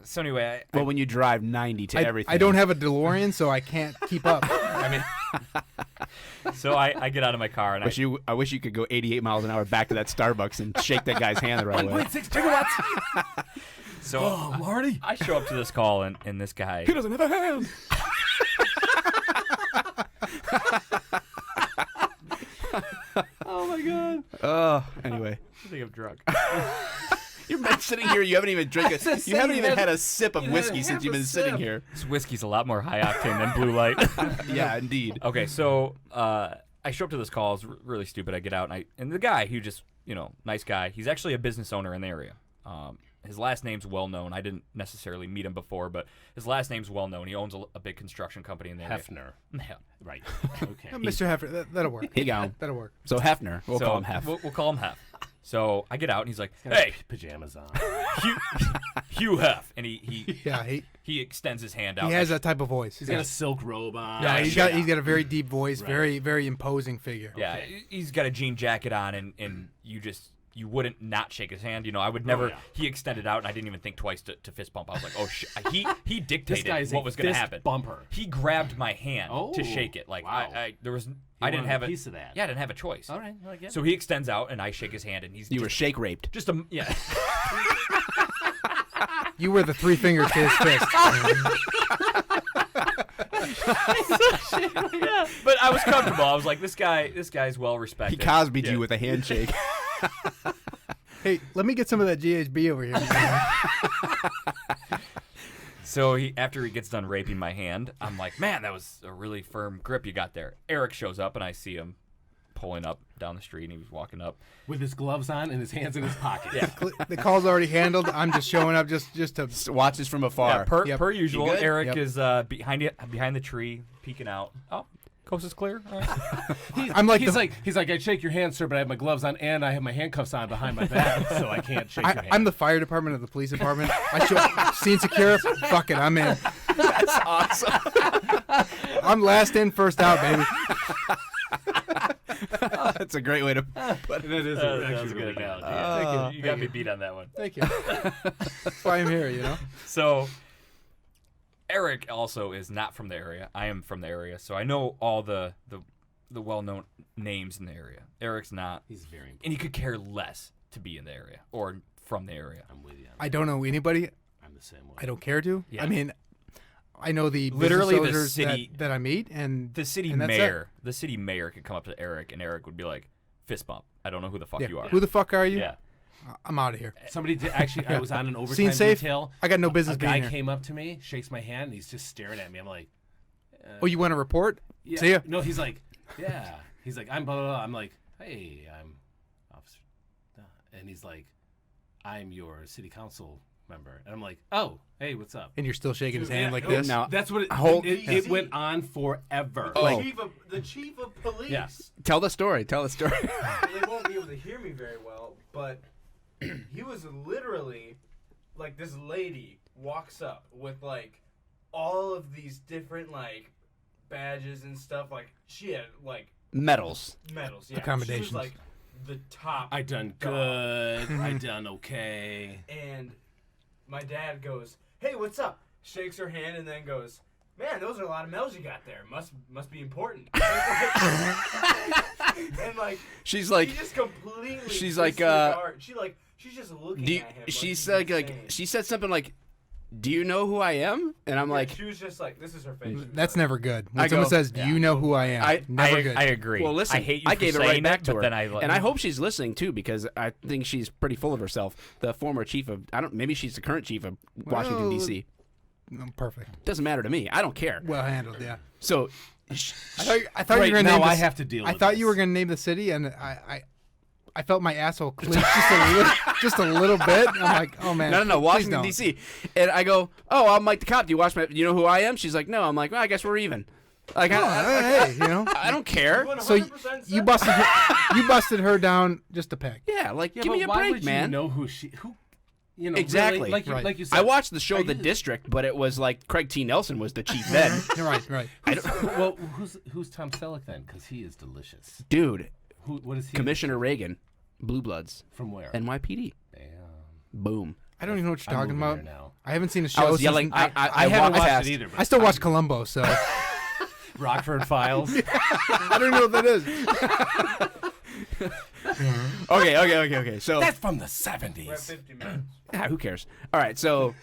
So anyway, Well, when you drive 90 to everything. I don't have a DeLorean, so I can't keep up. I mean, so I get out of my car and I wish you could go 88 miles an hour back to that Starbucks and shake that guy's hand the right way. 1.6 gigawatts. so Oh, Marty. I show up to this call and this guy doesn't have a hand. Oh my god. Anyway. I think I'm drunk. You've been sitting here. You haven't even drank it. That's the You haven't same. even had a sip of You whiskey had since you've half a been sitting sip. here. This whiskey's a lot more high octane than Blue Light. Yeah, indeed. Okay, so I show up to this call. It's really stupid. I get out, and the guy, who just, nice guy, he's actually a business owner in the area. His last name's well known. I didn't necessarily meet him before, but his last name's well known. He owns a big construction company in the area. Hefner. Yeah. Right. Okay. Mr. Hefner, that'll work. He gone. That'll work. So Hefner. We'll So call him Hef. We'll call him Hef. So I get out, and he's like, "Hey, Pajamas on. Hugh Hef," and he Yeah, he extends his hand out. he has that type of voice. He's got a silk robe on. Yeah, he's yeah. got a very deep voice, Right. very very imposing figure. Yeah, Okay. he's got a jean jacket on, and you wouldn't not shake his hand. I would never. yeah. He extended out, and I didn't even think twice to fist bump. I was like, oh shit. He This dictated guy's what a was going to fist happen. bumper. He grabbed my hand Oh, to shake it. Like wow. there was. You I didn't wanted have a a piece of that. Yeah, I didn't have a choice. All right. I get So he extends out, and I shake his hand, and he's You were shake raped. just a yeah. You were the three fingers to his fist. But I was comfortable. I was like, this guy's well He respected. Cosby'd Yeah. you with a handshake. Hey, let me get some of that GHB over here. So after he gets done raping my hand, I'm like, man, that was a really firm grip you got there. Eric shows up, and I see him pulling up down the street, and he was walking up. with his gloves on and his hands in his pocket. Yeah. The call's already handled. I'm just showing up just to. Just watch this from afar. Yeah, per usual, good? Eric Yep. is behind the tree, peeking out. Oh, coast is clear. All right. I'm like He's like, I'd shake your hand, sir, but I have my gloves on and I have my handcuffs on behind my back, so I can't shake your hand. I'm the fire department of the police department. I show scene secure. Fuck it, I'm in. That's awesome. I'm last in, first out, baby. That's a great way to put it. That is That actually was a really good good. analogy. Thank you. You got me beat on that one. Thank you. That's why I'm here. So Eric also is not from the area. I am from the area, so I know all the well-known names in the area. Eric's not, He's very important. and he could care less to be in the area or from the area. I'm with you. I don't know anybody. I'm the same way. I don't care to. Yeah. I mean, I know the Literally the business owners city- that I meet, and The city and that's it. mayor could come up to Eric, and Eric would be like, fist bump. I don't know who the fuck Yeah. you are. Who the fuck are you? Yeah. I'm out of here. Somebody did actually. I was on an overtime Scene safe. detail. I got no A business being guy here. came up to me, shakes my hand, and he's just staring at me. I'm like, Oh, you want to report? yeah. See ya. No, he's like, yeah. He's like, I'm blah, blah, blah. I'm like, hey, I'm officer. And he's like, I'm your city council member. And I'm like, oh, hey, what's up? And you're still shaking his hand like no, this. Now, That's what it, Hold- it went on forever. Oh. The chief of police. Yeah. tell the story. Tell the story. They won't be able to hear me very well, but he was literally like, this lady walks up with like all of these different like badges and stuff. Like she had like Medals. medals. Yeah, Accommodations. She was like the top. I done good. I done okay. And my dad goes, "Hey, what's up?" Shakes her hand and then goes, "Man, those are a lot of medals you got there. Must be important." And like She's like, he just completely she's like, disregard- she's just looking do you, at him. she's like, like, insane. she said something like, "Do you know who I am?" And I'm Yeah, like, she was just like, this is her face. She was That's like, never good. When I someone go, says, "Do you know who I am?" Never good. I agree. "Well, listen, I hate you I for gave it saying right back that, to but her, then and I hope she's listening too because I think she's pretty full of herself." The former chief of, maybe she's the current chief of Washington Well, D.C. Perfect. Doesn't matter to me. I don't care. Well handled. Yeah. So, I thought Right you were gonna now, name I this- have to deal I with thought you this. were gonna name the city, and I felt my asshole clench just a little bit. I'm like, oh man. no, please Washington don't. D.C. And I go, "Oh, I'm Mike the cop. Do you watch my? You know who I am?" She's like, "No." I'm like, "Well, I guess we're even." Like, Oh, hey, you know. I don't care. 100% So you busted her down just a peck. Yeah, like, Yeah, give but me a why break, would man. You know who she? Who? You know Exactly. Really, like you, Right. like you said. I watched the show Are The you- District, but it was like Craig T. Nelson was the chief then. You're right. Well, who's Tom Selleck then? Because he is delicious. Dude, What is he? Commissioner Reagan, Blue Bloods, From where? NYPD. Damn. Boom. I don't even know what you're I'm talking moving about. there now. I haven't seen a show. I was since- yelling. I haven't walked watched past. it either. But I still watch Columbo, so Rockford Files. I don't know what that is. Okay. So That's from the We're at 70s. 50 minutes. who cares? All right. So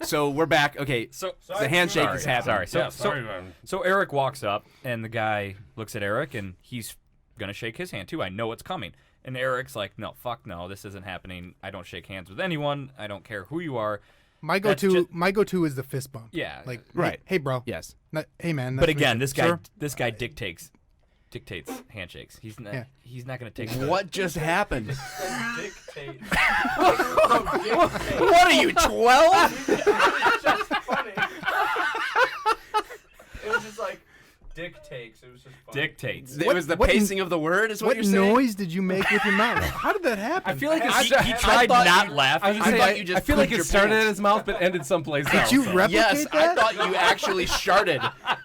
So we're back. Okay, So the handshake is happening. Sorry. Sorry, man. So Eric walks up, and the guy looks at Eric, and he's gonna shake his hand too. I know it's coming. And Eric's like, no, fuck no, this isn't happening. I don't shake hands with anyone. I don't care who you are. My That's go-to is the fist bump. Yeah. Like, Right. Hey, bro. Yes. Hey, man. But nice to again, meet you. this guy Sir? dictates handshakes. He's not Yeah. he's not gonna take What just happened? Dictate. What are you, 12? It was just funny. It was just like dictates. It was just funny. dictates. It was the pacing of the word, is what What you're saying? noise did you make with your mouth? How did that happen? I feel like He it's. tried thought not you- laughing. I was gonna I say, thought you just I feel like pooped it your started pants. in his mouth but ended someplace else. Did you so. replicate Yes, that? I thought you actually sharted.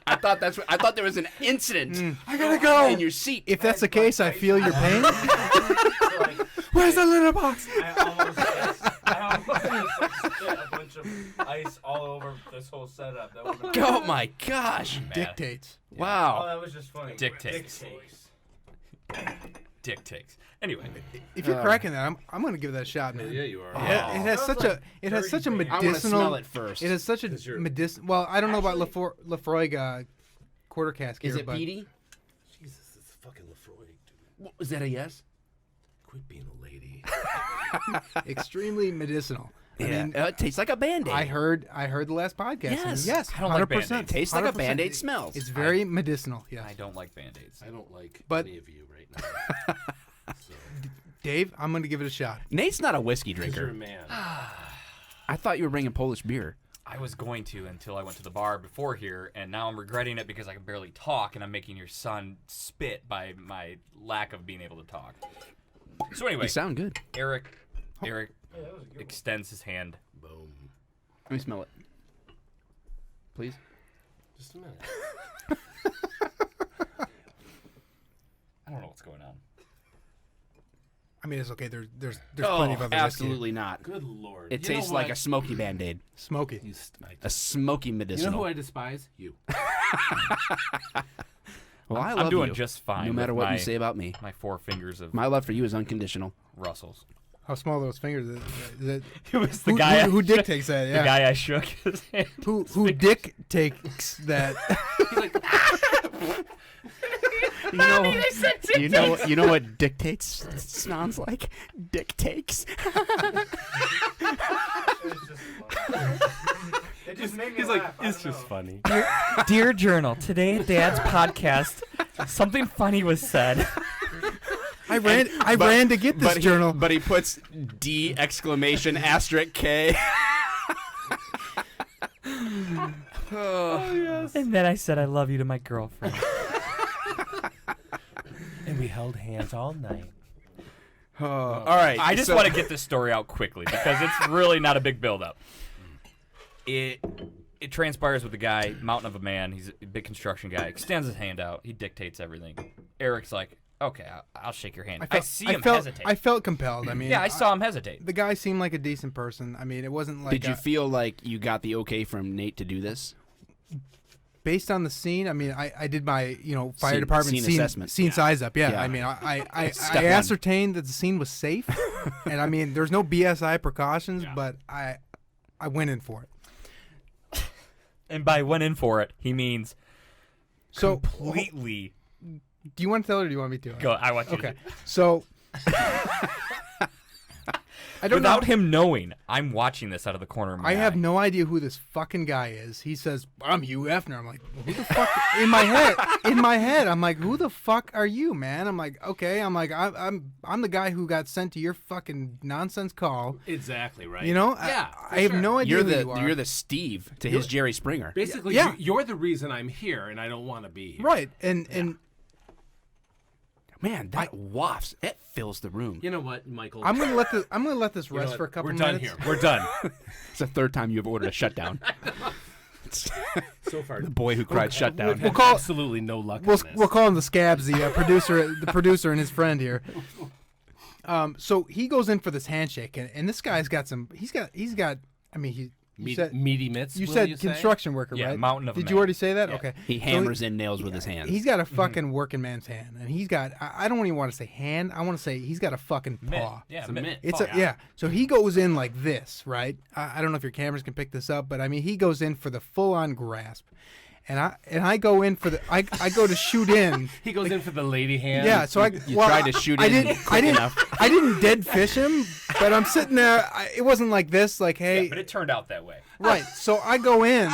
I thought there was an incident I gotta go. in your seat. If that's the case, I feel your pain. So, like, Where's the litter box? I almost spit a bunch of ice all over this whole setup. That would've been- Oh my gosh! Dictates. Oh, Wow. that was just funny. Dictates. Dictates. Anyway, If you're cracking that, I'm gonna give that a shot, man. Yeah, you are. It has such a medicinal. I want to smell it first. It has such a medicinal. Well, I don't know about Lafroig quarter cask here, Is it but peaty? Jesus, it's fucking Lefroy, dude. Is that a yes? Quit being a lady. extremely medicinal. I mean, it tastes like a Band-Aid. I heard the last podcast. and Yes. yes, I don't like 100%. Band-Aids. Tastes like a 100%. Band-Aid smells. It's very medicinal. Yes. I don't like Band-Aids. I don't like But- any of you right now. So, Dave, I'm gonna give it a shot. Nate's not a whiskey 'cause you're a drinker. man. I thought you were bringing Polish beer. I was going to until I went to the bar before here, and now I'm regretting it because I can barely talk, and I'm making your son spit by my lack of being able to talk. So anyway, You sound good. Eric Yeah, that was a good one. extends his hand. Boom. Let me smell it. Please. Just a minute. I don't know what's going on. I mean, it's okay. There's plenty of other whiskey. absolutely not. Good lord. It You know tastes like what? a smoky Band-Aid. Smoky. A smoky You know medicinal. who I despise? You. Well, I I'm love doing you, just fine. no matter with what my, you say about me. My 4 fingers of My love for you is unconditional. Russells. How small are those fingers? It was the guy who I dictates that? The Yeah. guy I shook his hand. Who dictates that? You know what dictates sounds like? Dictates. It just made me He's like, laugh. I it's don't just know. funny. Dear Journal, today at Dad's podcast, something funny was said. I ran to get this journal. But he puts D exclamation asterisk K. And then I said I love you to my girlfriend. And we held hands all night. All right. I just want to get this story out quickly because it's really not a big buildup. It transpires with the guy, mountain of a man. He's a big construction guy. Extends his hand out. He dictates everything. Eric's like, okay, I'll shake your hand. I see him hesitate. I felt compelled. I mean, yeah, I saw him hesitate. the guy seemed like a decent person. I mean, it wasn't like Did you feel like you got the okay from Nate to do this? based on the scene. I mean, I did my fire Scene- department scene assessment. scene size up. Yeah, Yeah. I mean, I Step one. ascertained that the scene was safe, and I mean, there's no BSI precautions, but I went in for it. And by went in for it, he means So completely. do you want to tell it or do you want me to? Go. I want you. Okay. So I don't Without know. him knowing, I'm watching this out of the corner of my I have eye. no idea who this fucking guy is. He says, "I'm Hugh Hefner." I'm like, "Who the fuck?" In my head, I'm like, "Who the fuck are you, man?" I'm like, "Okay." I'm like, "I'm the guy who got sent to your fucking nonsense call." Exactly right. You know? Yeah, I have no idea You're who the you are. you're the Steve to his Jerry Springer. Basically, Yeah. you're the reason I'm here, and I don't want to be here. Right, and Man, that wafts. It fills the room. You know what, Michael? I'm gonna let this You know rest what? for a couple We're minutes. done here. We're done. It's the third time you have ordered a shutdown. So far, The boy who cried shutdown. We'll call- absolutely no luck. We'll on this. we'll call him the Scabs, the producer and his friend here. So he goes in for this handshake, and this guy's got some. He's got. I mean, Meaty mitts. You will said you say? construction worker, Yeah, right? mountain of a Did you man. already say that? Yeah. Okay. He So hammers in nails with his hands. He's got a fucking working man's hand, and he's got. I don't even want to say hand. I want to say he's got a fucking Mitt. paw. Yeah, It's a mitt. mitt. It's Oh, a yeah. So he goes in like this, right? I don't know if your cameras can pick this up, but I mean he goes in for the full on grasp, and I go in for the I go to shoot in. He goes in for the lady hand. Yeah, so You tried to shoot in quick enough. I didn't dead fish him, but I'm sitting there. It wasn't like this, like hey, Yeah, but it turned out that way. right. So I go in.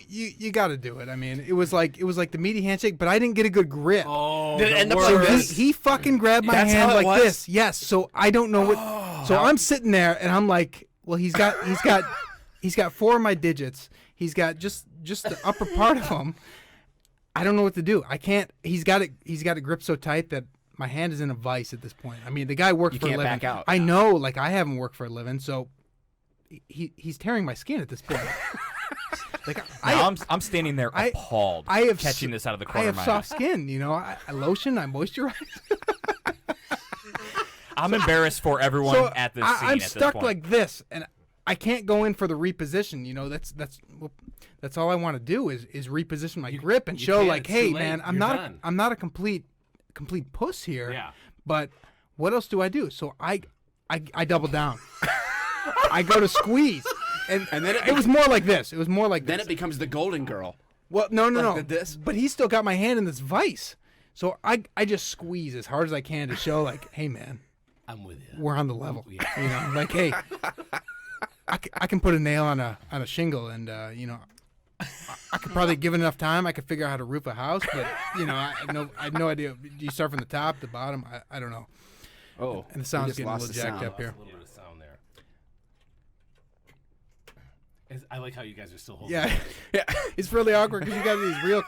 You got to do it. I mean, it was like the meaty handshake, but I didn't get a good grip. Oh, Did it the end up So like worst. this? he fucking grabbed my That's hand how it like was? this. Yes. So I don't know what. So I'm sitting there and I'm like, well, he's got 4 of my digits. He's got just the upper part of them. I don't know what to do. I can't. He's got it gripped so tight that my hand is in a vice at this point. I mean, the guy works You for a can't living. back out. I know. Like I haven't worked for a living, so he's tearing my skin at this point. Like Now I'm standing there I- appalled, I have catching s- this out of the I corner have of my soft eye. skin, you know. I lotion, I moisturize. I'm embarrassed for everyone So at this scene I'm at this stuck point. like this, and I can't go in for the reposition. You know, that's all I want to do is reposition my grip and you show can't, like, it's hey too late. man, I'm You're not done. I'm not a complete puss here. Yeah. But what else do I do? So I double down. I go to squeeze, and then it was more like this. It was more like Then this. it becomes the golden girl. Well, no. Like this? But he's still got my hand in this vice. So I just squeeze as hard as I can to show like, hey man, I'm with you. we're on the level. Yeah. You know, like hey, I can put a nail on a shingle, and you know, I could probably give it enough time. I could figure out how to roof a house, but you know, I had no idea. Do you start from the top, the bottom? I don't know. Oh, And the we sound's just getting a lost little the jacked sound. up here. A little bit of sound there. I like how you guys are still holding. Yeah, yeah. It's really awkward because you got these real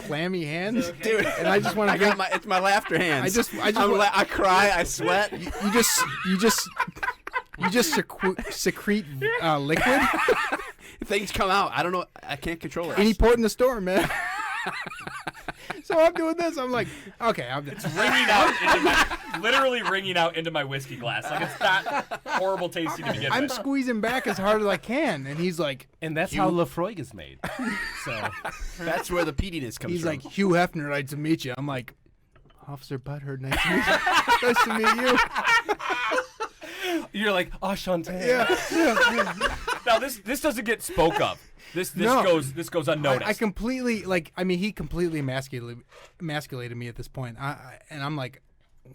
clammy hands, Dude, and I just want I to got it's my laughter hands. I just I cry, I sweat. you just secrete liquid. Things come out. I don't know. I can't control it. Any port in the storm, man. So I'm doing this. I'm like, okay, I'm Ringing out into my, literally ringing out into my whiskey glass. Like it's not horrible tasting to begin I'm with. squeezing back as hard as I can, and he's like, And that's how Lefroy is made. So That's where the peatiness comes he's from. like, Hugh Hefner, nice to meet you. I'm like, Officer Butthurt, nice to meet you. Nice to meet you. you're like, oh, Shantae. Yeah. Now this doesn't get spoke of. This No. goes unnoticed. I completely he completely emasculated me at this point. And I'm like,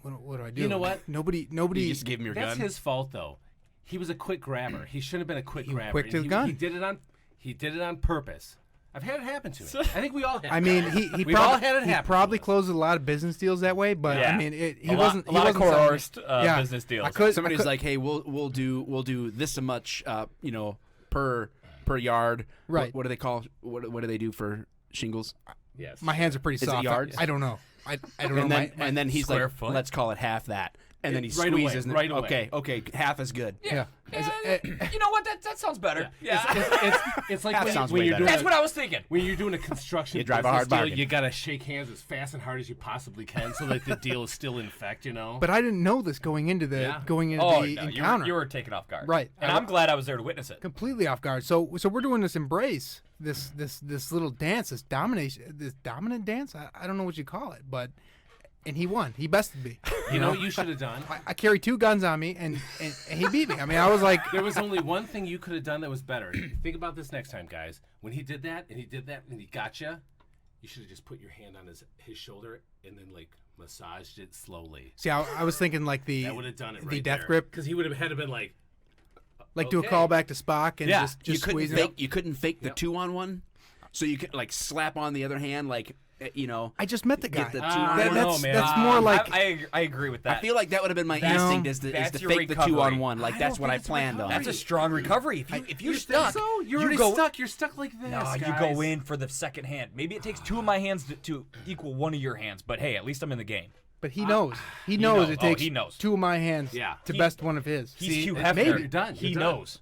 what do I do? You know what? Nobody. you just gave him your That's gun. his fault, though. He was a quick grabber. He shouldn't have been a quick grabber. quick to And the gun. He did it on purpose. I've had it happen to me. I think we all have. I mean, he We've probably, all had it he happen probably to us. closed a lot of business deals that way. But Yeah. I mean, he a wasn't. lot of he wasn't coerced yeah. business deals. I could, Somebody's I could, like, hey, we'll do this much, per yard. Right. What do they call? What do they do for shingles? yes. my hands are pretty Is it soft. yards? I don't know. I don't know. And then my, and then he's square like, foot? let's call it half that. And then he Right away, squeezes. right away. Okay, half is good. yeah. you know what? That sounds better. Yeah. It's like That when, sounds when way you're better. doing That's what I was thinking. when you're doing a construction You drive a business hard deal, bargain. you gotta shake hands as fast and hard as you possibly can, so that the deal is still in effect. You know. But I didn't know this going into the Yeah. Oh, the no, encounter. you were taken off guard. Right. And I'm glad I was there to witness it. Completely off guard. So we're doing this embrace, this little dance, this dominant dance. I don't know what you call it, but and he won. He bested me. you know what you should have done? I carried 2 guns on me, and he beat me. I mean, I was like, There was only one thing you could have done that was better. Think about this next time, guys. When he did that, and he got you should have just put your hand on his shoulder and then like massaged it slowly. see, I was thinking like the That would have done it. the Right death there. grip, because he would have had to been like, do a okay. callback to Spock and Yeah, just You couldn't squeeze it. fake. Up. You couldn't fake the 2-on-1. So you could like slap on the other hand, like I just met the guy. get the 2 I on don't one. know, that's man. that's more like I agree with that. I feel like that would have been my That's- instinct is to that's your fake the recovery. 2-on-1. Like I that's don't what think I it's planned on. That's a strong recovery. If you're you stuck, think so? You're you already go, stuck. You're stuck like this. No, guys. you go in for the second hand. Maybe it takes 2 of my hands to equal 1 of your hands, but hey, at least I'm in the game. but he knows. He knows knows. it Oh, takes he knows. 2 of my hands Yeah. to He- best one of his. He's See, Hugh maybe. Hefner. You're done. He You're done. knows.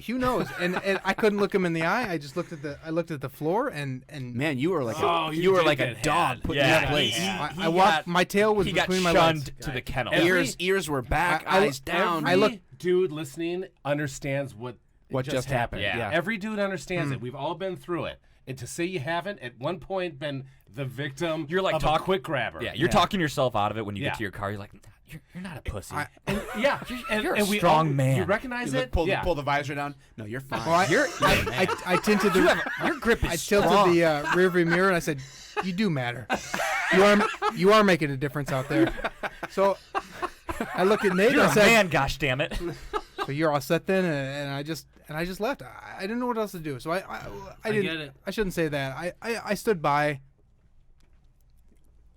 Hugh knows, and I couldn't look him in the eye. I just looked at the floor and Man, you were like Oh, you you were did like a get dog had. put Yeah, in your place. he I walked. My tail was He got between my shunned legs. to the kennel. Every- Ears were back, I- eyes down. I look- dude listening understands what what just happened. Yeah. Every dude understands it. We've all been through it. And to say you haven't, at one point, been the victim You're like of a quick grabber. Yeah, you're talking yourself out of it when you Yeah. get to your car. You're like, you're not a pussy. Yeah. You're a and we strong all- man. You recognize it? Pull yeah. the visor down. No, you're fine. Well, I tinted the Your grip is I tilted strong. the rearview mirror and I said, "You do matter. You are making a difference out there." So I look at Nate You're and I a said, man, gosh damn it. "So you're all set then?" And I just left. I didn't know what else to do. So I didn't. get it. I shouldn't say that. I stood by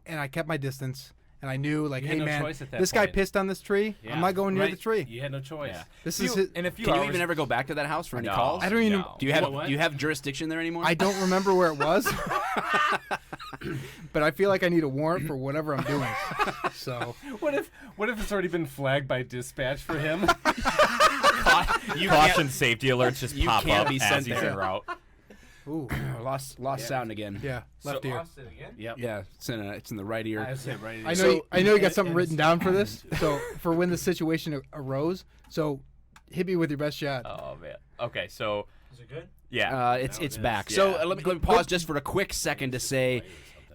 and I kept my distance. And I knew, like, You hey had no man, choice at that this guy point. pissed on this tree. Yeah. I'm not going near Right. the tree. You had no choice. Yeah. This is. In a few Can hours. you even ever go back to that house for any No. calls? I don't even. No. Do you have What? do you have jurisdiction there anymore? I don't remember where it was. But I feel like I need a warrant for whatever I'm doing. So What if it's already been flagged by dispatch for him? you Caution safety alerts just you pop can't up be as sent he's there. en route. ooh, lost sound again. yeah, left ear. Lost it again? Yep. Yeah, it's in the right ear. I said right. I know. So- I know you got something and written it's- down for this. So for when the situation arose. So hit me with your best shot. Oh man. Okay, so Is it good? yeah. It's back. So Yeah. let me pause just for a quick second to say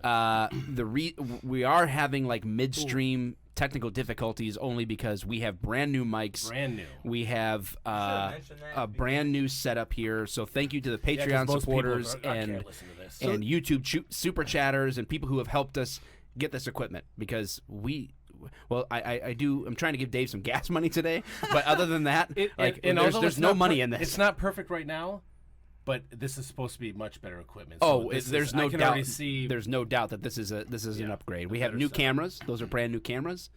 we are having like midstream technical difficulties only because we have brand new mics. Brand new. We have mentioned that a at the brand new setup here. So thank you to the Yeah, 'cause Patreon most people supporters can't and listen to this. and YouTube super chatters and people who have helped us get this equipment because I'm trying to give Dave some gas money today, but other than that, although there's it's no not money per- in this. It's not perfect right now, but this is supposed to be much better equipment. So Oh, this there's is, no I can doubt. already see. There's no doubt that this is an upgrade. We have better new setup. cameras; those are brand new cameras.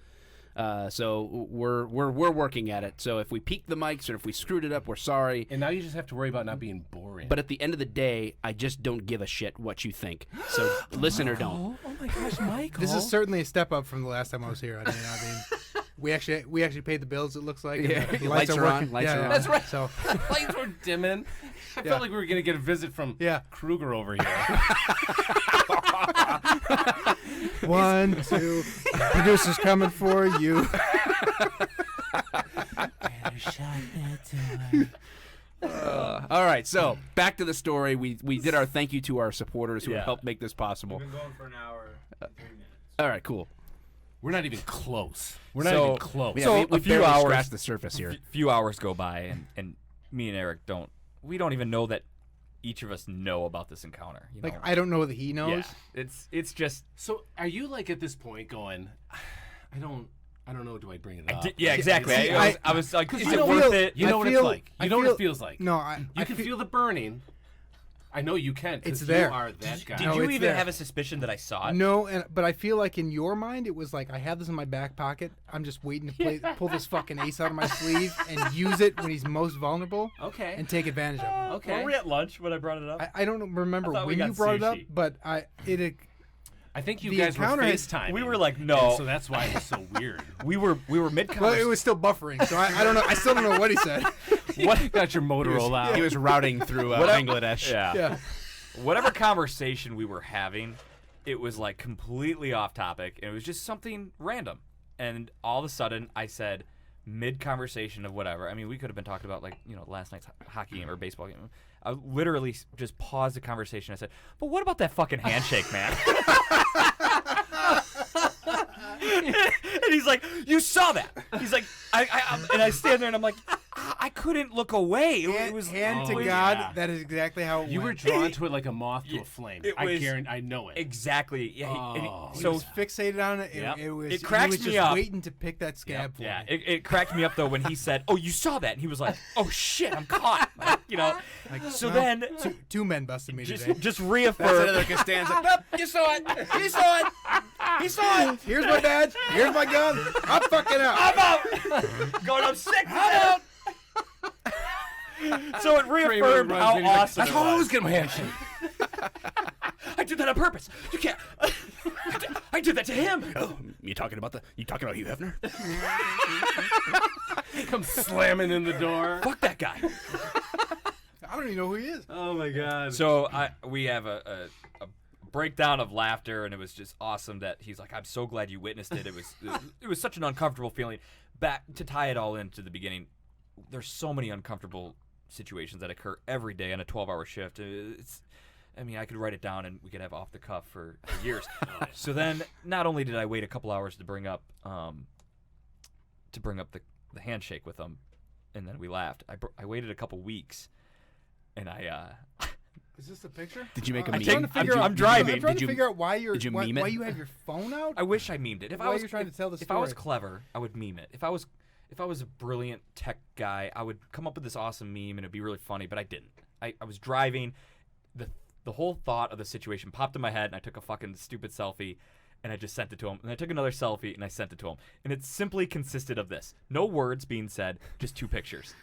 So we're working at it. So if we peaked the mics or if we screwed it up, we're sorry. And now you just have to worry about not being boring. But at the end of the day, I just don't give a shit what you think. So listen or don't. oh my gosh, Michael! This is certainly a step up from the last time I was here. I mean, we actually paid the bills. It looks like. and Yeah, the lights are on, working. lights Yeah, are yeah. on. That's right. So lights were dimming. I Yeah. felt like we were gonna get a visit from Yeah. Kruger over here. 1, 2, producers coming for you. All right, so back to the story. We did our thank you to our supporters who have Yeah. helped make this possible. We've been going for an hour and 3 minutes. All right, cool. We're not even close. We're not So- even close. Yeah, So, we a few barely hours- scratched the surface here. Few hours go by and me and Eric don't even know that each of us know about this encounter. You Like know? I don't know that he knows. Yeah, it's just So are you like at this point going? I don't know. Do I bring it up? yeah, exactly. See, I was like, is you it know worth feel- it? You know I what feel- it's like. I You know what feel- it feels like. No, I You can feel the burning. I know you can. 'Cause It's there. You are that guy. Did No, you it's even there. have a suspicion that I saw it? No, but I feel like in your mind it was like I have this in my back pocket. I'm just waiting to pull this fucking ace out of my sleeve and use it when he's most vulnerable Okay. and take advantage of him. Okay. Were we at lunch when I brought it up? I don't remember I thought we when you got brought it up, sushi. but I think you The guys were encounter had- FaceTiming. we were like, and no. so that's why it was so weird. we were mid well, it was still buffering, so I don't know. I still don't know what he said. What got your Motorola out? He was routing through Bangladesh. Yeah. Yeah. Whatever conversation we were having, it was like completely off topic. And it was just something random. And all of a sudden, I said, mid conversation of whatever. I mean, we could have been talking about like last night's hockey game or baseball game. I literally just paused the conversation. I said, "But what about that fucking handshake, man?" And he's like, "You saw that?" He's like, and I stand there and I'm like, I couldn't look away. It was Hand to Oh, God, yeah. that is exactly how it You were went. drawn to it like a moth to a flame. it I was- guarantee. I know it. exactly. Yeah. Oh. He So was fixated on it. Yep. It was. It cracks he was me just up. waiting to pick that scab for yeah, me. it cracked me up though when he said, "Oh, you saw that," and he was like, "Oh shit, I'm caught." Like, So well, then, two men busted me today. just That's reaffirm. another Costanza. Nope, you saw it. You saw it. He saw it. Here's my badge. Here's my gun. I'm fucking out. I'm out. Going, I'm sick. I'm out. So it Kramer reaffirmed runs how in, he's like, awesome That's it how I was. always get my handshake. I did that on purpose. You can't. I did that to him. Oh, you talking about Hugh Hefner? Come slamming in the door. Fuck that guy. I don't even know who he is. Oh my god. So we have a breakdown of laughter, and it was just awesome that he's like, "I'm so glad you witnessed it." It was such an uncomfortable feeling. Back to tie it all into the beginning, there's so many uncomfortable situations that occur every day on a 12-hour shift. I mean, I could write it down and we could have off the cuff for years. So then, not only did I wait a couple hours to bring up the handshake with them, and then we laughed. I waited a couple weeks, and Is this a picture? Did you make a I'm meme? trying to figure out. I'm driving. I'm trying Did to you- figure out why you're did you why, meme it? why you have your phone out. I wish I memed it. If Why I was you're trying to tell the If I was story. clever, I would meme it. If I was a brilliant tech guy, I would come up with this awesome meme and it'd be really funny. But I didn't. I was driving. The whole thought of the situation popped in my head, and I took a fucking stupid selfie, and I just sent it to him. And I took another selfie, and I sent it to him. And it simply consisted of this: no words being said, just 2 pictures,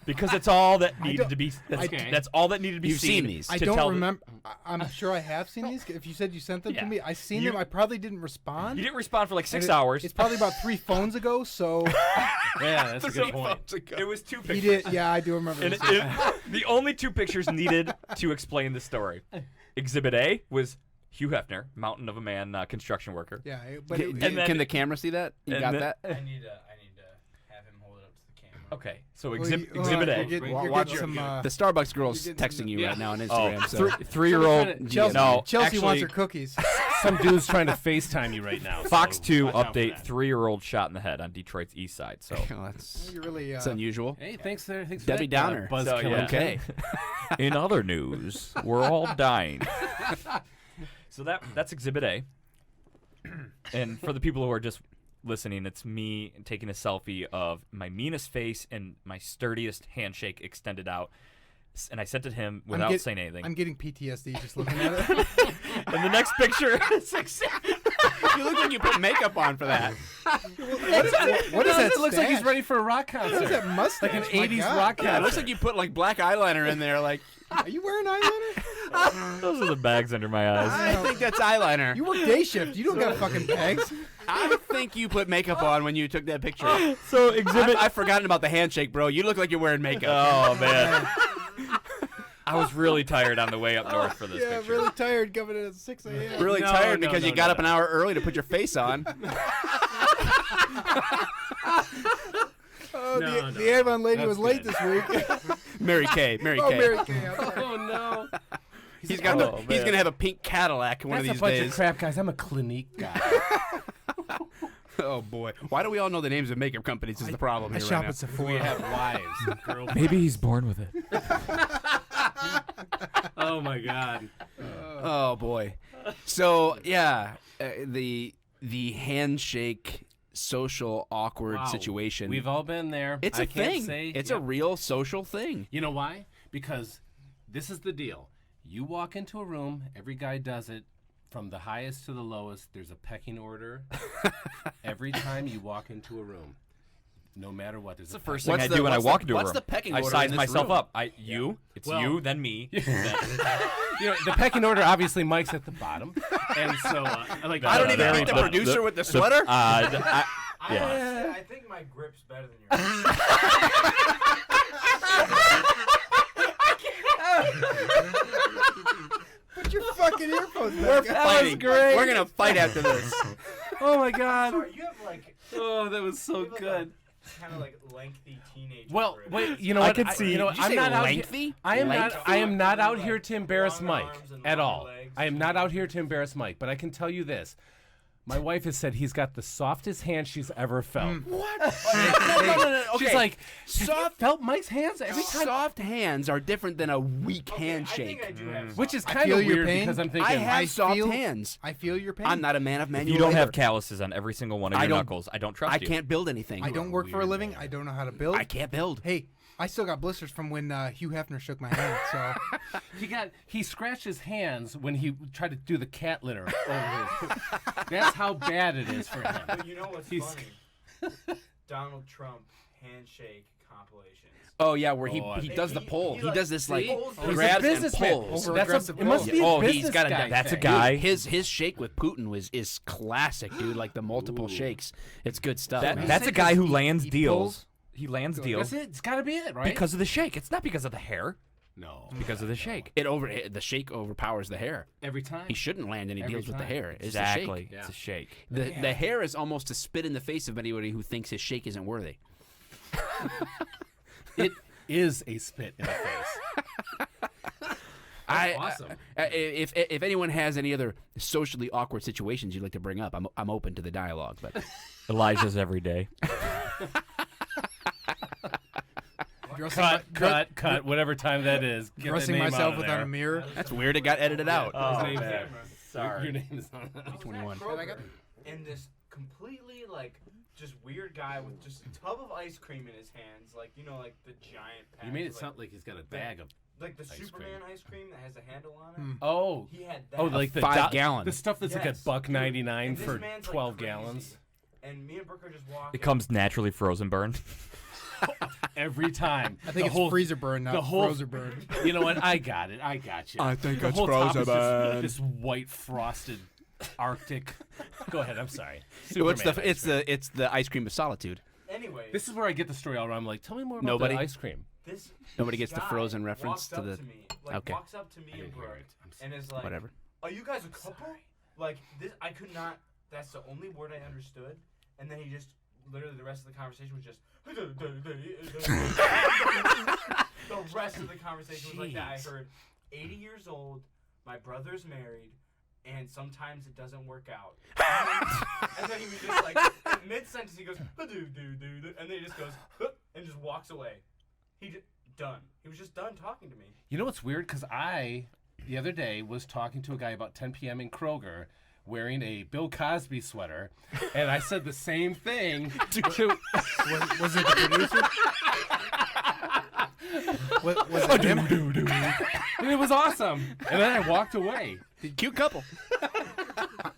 because it's all that needed to be. That's all that needed to be You've seen these. to I tell don't the- remember. I'm sure I have seen these. If you said you sent them Yeah. to me, I seen You- them. I probably didn't respond. You didn't respond for like 6 And hours. It's probably about 3 phones ago. So Yeah, that's a good point. It was 2 pictures. he did. Yeah, I do remember. And This. the only 2 pictures needed to explain the story. Exhibit A was Hugh Hefner, mountain of a man, construction worker. Yeah, but Can, And then- can the camera see that? You and got then- that? I need to have him hold it up to the camera. Okay, so well, Exhibit you're A. getting, you're Watch getting some. The Starbucks girl's you're getting texting some- you Yeah. right now on Oh, Instagram. So. three-year-old. Chelsea, No, Chelsea wants actually, her cookies. Some dude's trying to FaceTime you right now. Fox so 2 watch out for update: that. 3-year-old shot in the head on Detroit's east side. So Well, that's You're really. it's unusual. Hey, thanks for Debbie that, Downer. Buzz So, killer. yeah. Okay. in other news, we're all dying. So that's Exhibit A. And for the people who are just listening, it's me taking a selfie of my meanest face and my sturdiest handshake extended out. And I sent it to him without saying anything. I'm getting PTSD just looking at it. And the next picture is You look like you put makeup on for that. What is that? It looks like he's stash? ready for a rock What is concert. that mustache? Like an My 80s God. rock Yeah, it concert. looks like you put like black eyeliner in there. Like Are you wearing eyeliner? those are the bags under my eyes. I think that's eyeliner. You work day shift. You don't got fucking bags. I think you put makeup on when you took that picture. So Exhibit I've forgotten about the handshake, bro. You look like you're wearing makeup. Oh man. I was really tired on the way up north for this Yeah, picture. really tired coming in at 6 a.m. Really No, tired no, because no, you got no, up an hour early to put your face on. Oh, No, the Avon lady That's was late good. this week. Mary Kay. Mary Oh, Kay. Mary Kay. I'm sorry. Oh no. He's got Oh, he's man. gonna have a pink Cadillac one That's of a these bunch days. of crap, guys. I'm a Clinique guy. Oh boy. Why do we all know the names of makeup companies is the problem I here shop right at Sephora. we have wives, girlfriends. Maybe he's born with it. Oh my god. now. Oh boy. So yeah, the handshake social awkward Wow. situation. We've all been there. It's I a can't thing. Say, It's yep. a real social thing. You know why? Because this is the deal. You walk into a room, every guy does it. From the highest to the lowest, there's a pecking order. Every time you walk into a room, no matter what, there's That's a the first pecking thing I What's the- do when I what's walk the- into a room. what's the pecking I order size in this myself room? up. It's Well- you, then me. You know, the pecking order, obviously, Mike's at the bottom. And so, like, I don't even very beat the good. producer with the sweater. Yeah. I think my grip's better than yours. Put your fucking earphones We're back on. fighting. We're gonna fight after this. oh my God. Sorry, you have like Oh, that was so good. kind of like lengthy teenage. Well, grips. wait, you know I what? could see- You know what? Did you I'm say not out lengthy? here. I am Lengthy? not. I am not out Like here to embarrass long Mike arms and at long all. legs. I am not out here to embarrass Mike. But I can tell you this: my wife has said he's got the softest hand she's ever felt. What? No. She's Okay. like, soft. felt Mike's hands every time. Soft hands are different than a weak I think handshake. I do have. Which is I kind feel of your weird pain. because I'm thinking I have I soft feel- hands. I feel your pain. I'm not a man of manual You don't have labor. calluses on every single one of I your don't- knuckles. I don't trust I you. can't build anything. I don't work for a weird living. man. I don't know how to build. I can't build. Hey, I still got blisters from when Hugh Hefner shook my hand. So he scratched his hands when he tried to do the cat litter over his. That's how bad it is for him. But you know what's He's- funny? Donald Trump handshake compilations. Oh yeah, where Oh, he I- does the He- pull. he He like- does this like See? He's a grabs and businessman. pulls. Over- That's aggressive it must pull. be Oh, a he's business got a guy That's a thing. guy. His shake with Putin is classic, dude. Like the multiple shakes. It's good stuff. man. That's say a guy 'cause who he- lands he deals. pulls? He lands That's deals That's it. It's got to be it, right? because of the shake. It's not because of the hair. no, Because of the shake. The shake overpowers the hair. every time. He shouldn't land any Every deals with the time. hair. It's Exactly. the shake. It's a shake. The hair is almost to spit in the face of anybody who thinks his shake isn't worthy. is a spit in the face. Awesome. If anyone has any other socially awkward situations you'd like to bring up, I'm open to the dialogue. But Elijah's every day. Cut. Whatever time that is. Get Dressing the name myself out of without there. a mirror. that's weird. It got edited out. Oh, His name's man. Sorry. Your name is on B21. And this completely just weird guy with just a tub of ice cream in his hands, like the giant. You made it packs, sound like he's got a bag of. like the ice Superman cream. ice cream that has a handle on it. Oh. He had that. Oh, like the 5 gallon. The stuff that's like Yes. $1.99 And this for man's, 12 crazy. gallons. And me and Brooke are just walking. It comes naturally frozen burn. Every time. I think it's freezer burn, not the whole- frozen burn. You know what? I got it. I got you. I think the it's whole top frozen is burn. this white frosted Arctic. Go ahead. I'm sorry. What's Superman ice cream. it's the ice cream of solitude. Anyway, This is where I get the story all around. I'm like, tell me more about Nobody? the ice cream. Nobody this gets the guy frozen reference walks to up the- To me, Okay. Walks up to me and didn't hear Brooke it. I'm and is like, Whatever. "Are you guys a couple?" Like this, I could not. That's the only word I understood. And then he just literally the rest of the conversation was just. The rest of the conversation was like that. I heard 80 years old, my brother's married, and sometimes it doesn't work out. And then he was just like, mid sentence, he goes, and then he just goes, and just walks away. Done. He was just done talking to me. You know what's weird? Because the other day, was talking to a guy about 10 p.m. in Kroger wearing a Bill Cosby sweater, and I said the same thing to Was it the producer? was it him? and it was awesome. And then I walked away. Cute couple.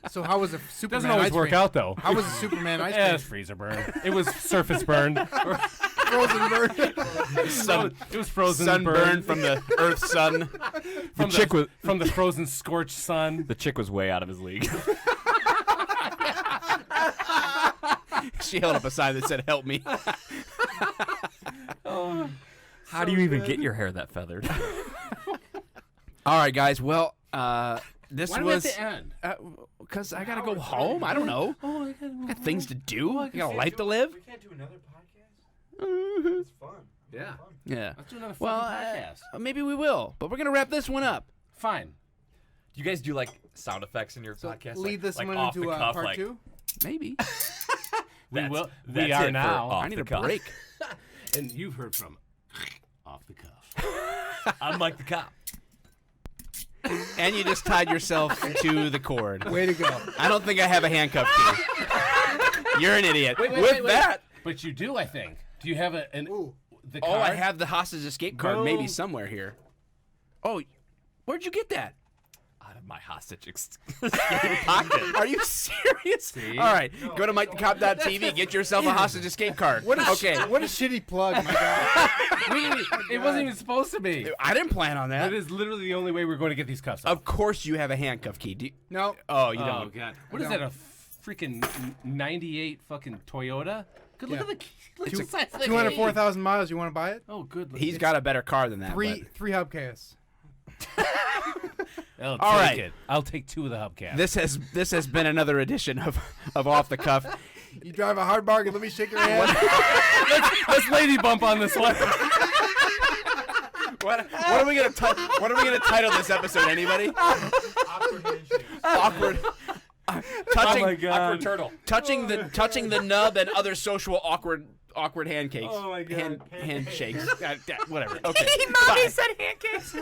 So how was a Superman Doesn't always ice work cream? out though. How was a Superman ice Yeah, cream? it's freezer burn. It was surface burn. Frozen burn. It was frozen Sunburn burn from the Earth's sun. from the frozen scorched sun. The chick was way out of his league. She held up a sign that said, "Help me." How do you even get your hair that feathered? All right, guys. Well, this Why do we have was to end? because I gotta go home. I don't know. I got things to do. I got a life to live. We can't do another podcast? It's fun. Yeah. Fun. Yeah. Let's do another Well, fucking podcast. maybe we will, but we're gonna wrap this one up. Fine. Do you guys do like sound effects in your podcast? Lead this like one off into the cuff, part like, 2. Maybe. We will. that's We are it for now. off I need the a cuff. break. And you've heard from Off the Cuff. I'm like the cop. And you just tied yourself to the cord. Way to go. I don't think I have a handcuff key. You're an idiot. Wait, With that, But you do, I think. Do you have the oh, card? I have the hostage escape card maybe Go. somewhere here. Oh, where'd you get that? Out of my hostage Pocket. Are you serious? All right, go to MikeTheCop.tv. Get yourself a hostage escape card. What a Okay. what a shitty plug, my God. It wasn't even supposed to be. I didn't plan on that. That is literally the only way we're going to get these cuffs off. Of course, you have a handcuff key. Do you, No. oh, you Oh don't. god. What is that? A freaking '98 fucking Toyota? Good. Look Yeah. at the key. Look at the size of the key. 204,000 miles. You want to buy it? Oh, good. He's got a better car than that. Three hubcaps. I'll All take right. it. I'll take 2 of the hubcaps. This has been another edition of Off the Cuff. You drive a hard bargain. Let me shake your hand. Let's lady bump on this one. What are we gonna title this episode? Anybody? Awkward handshakes. Awkward. Touching, Oh my God. awkward turtle. Touching the nub and other social awkward handcakes. Oh my God. Handshakes. Whatever. Okay. Mommy Bye. said handcakes.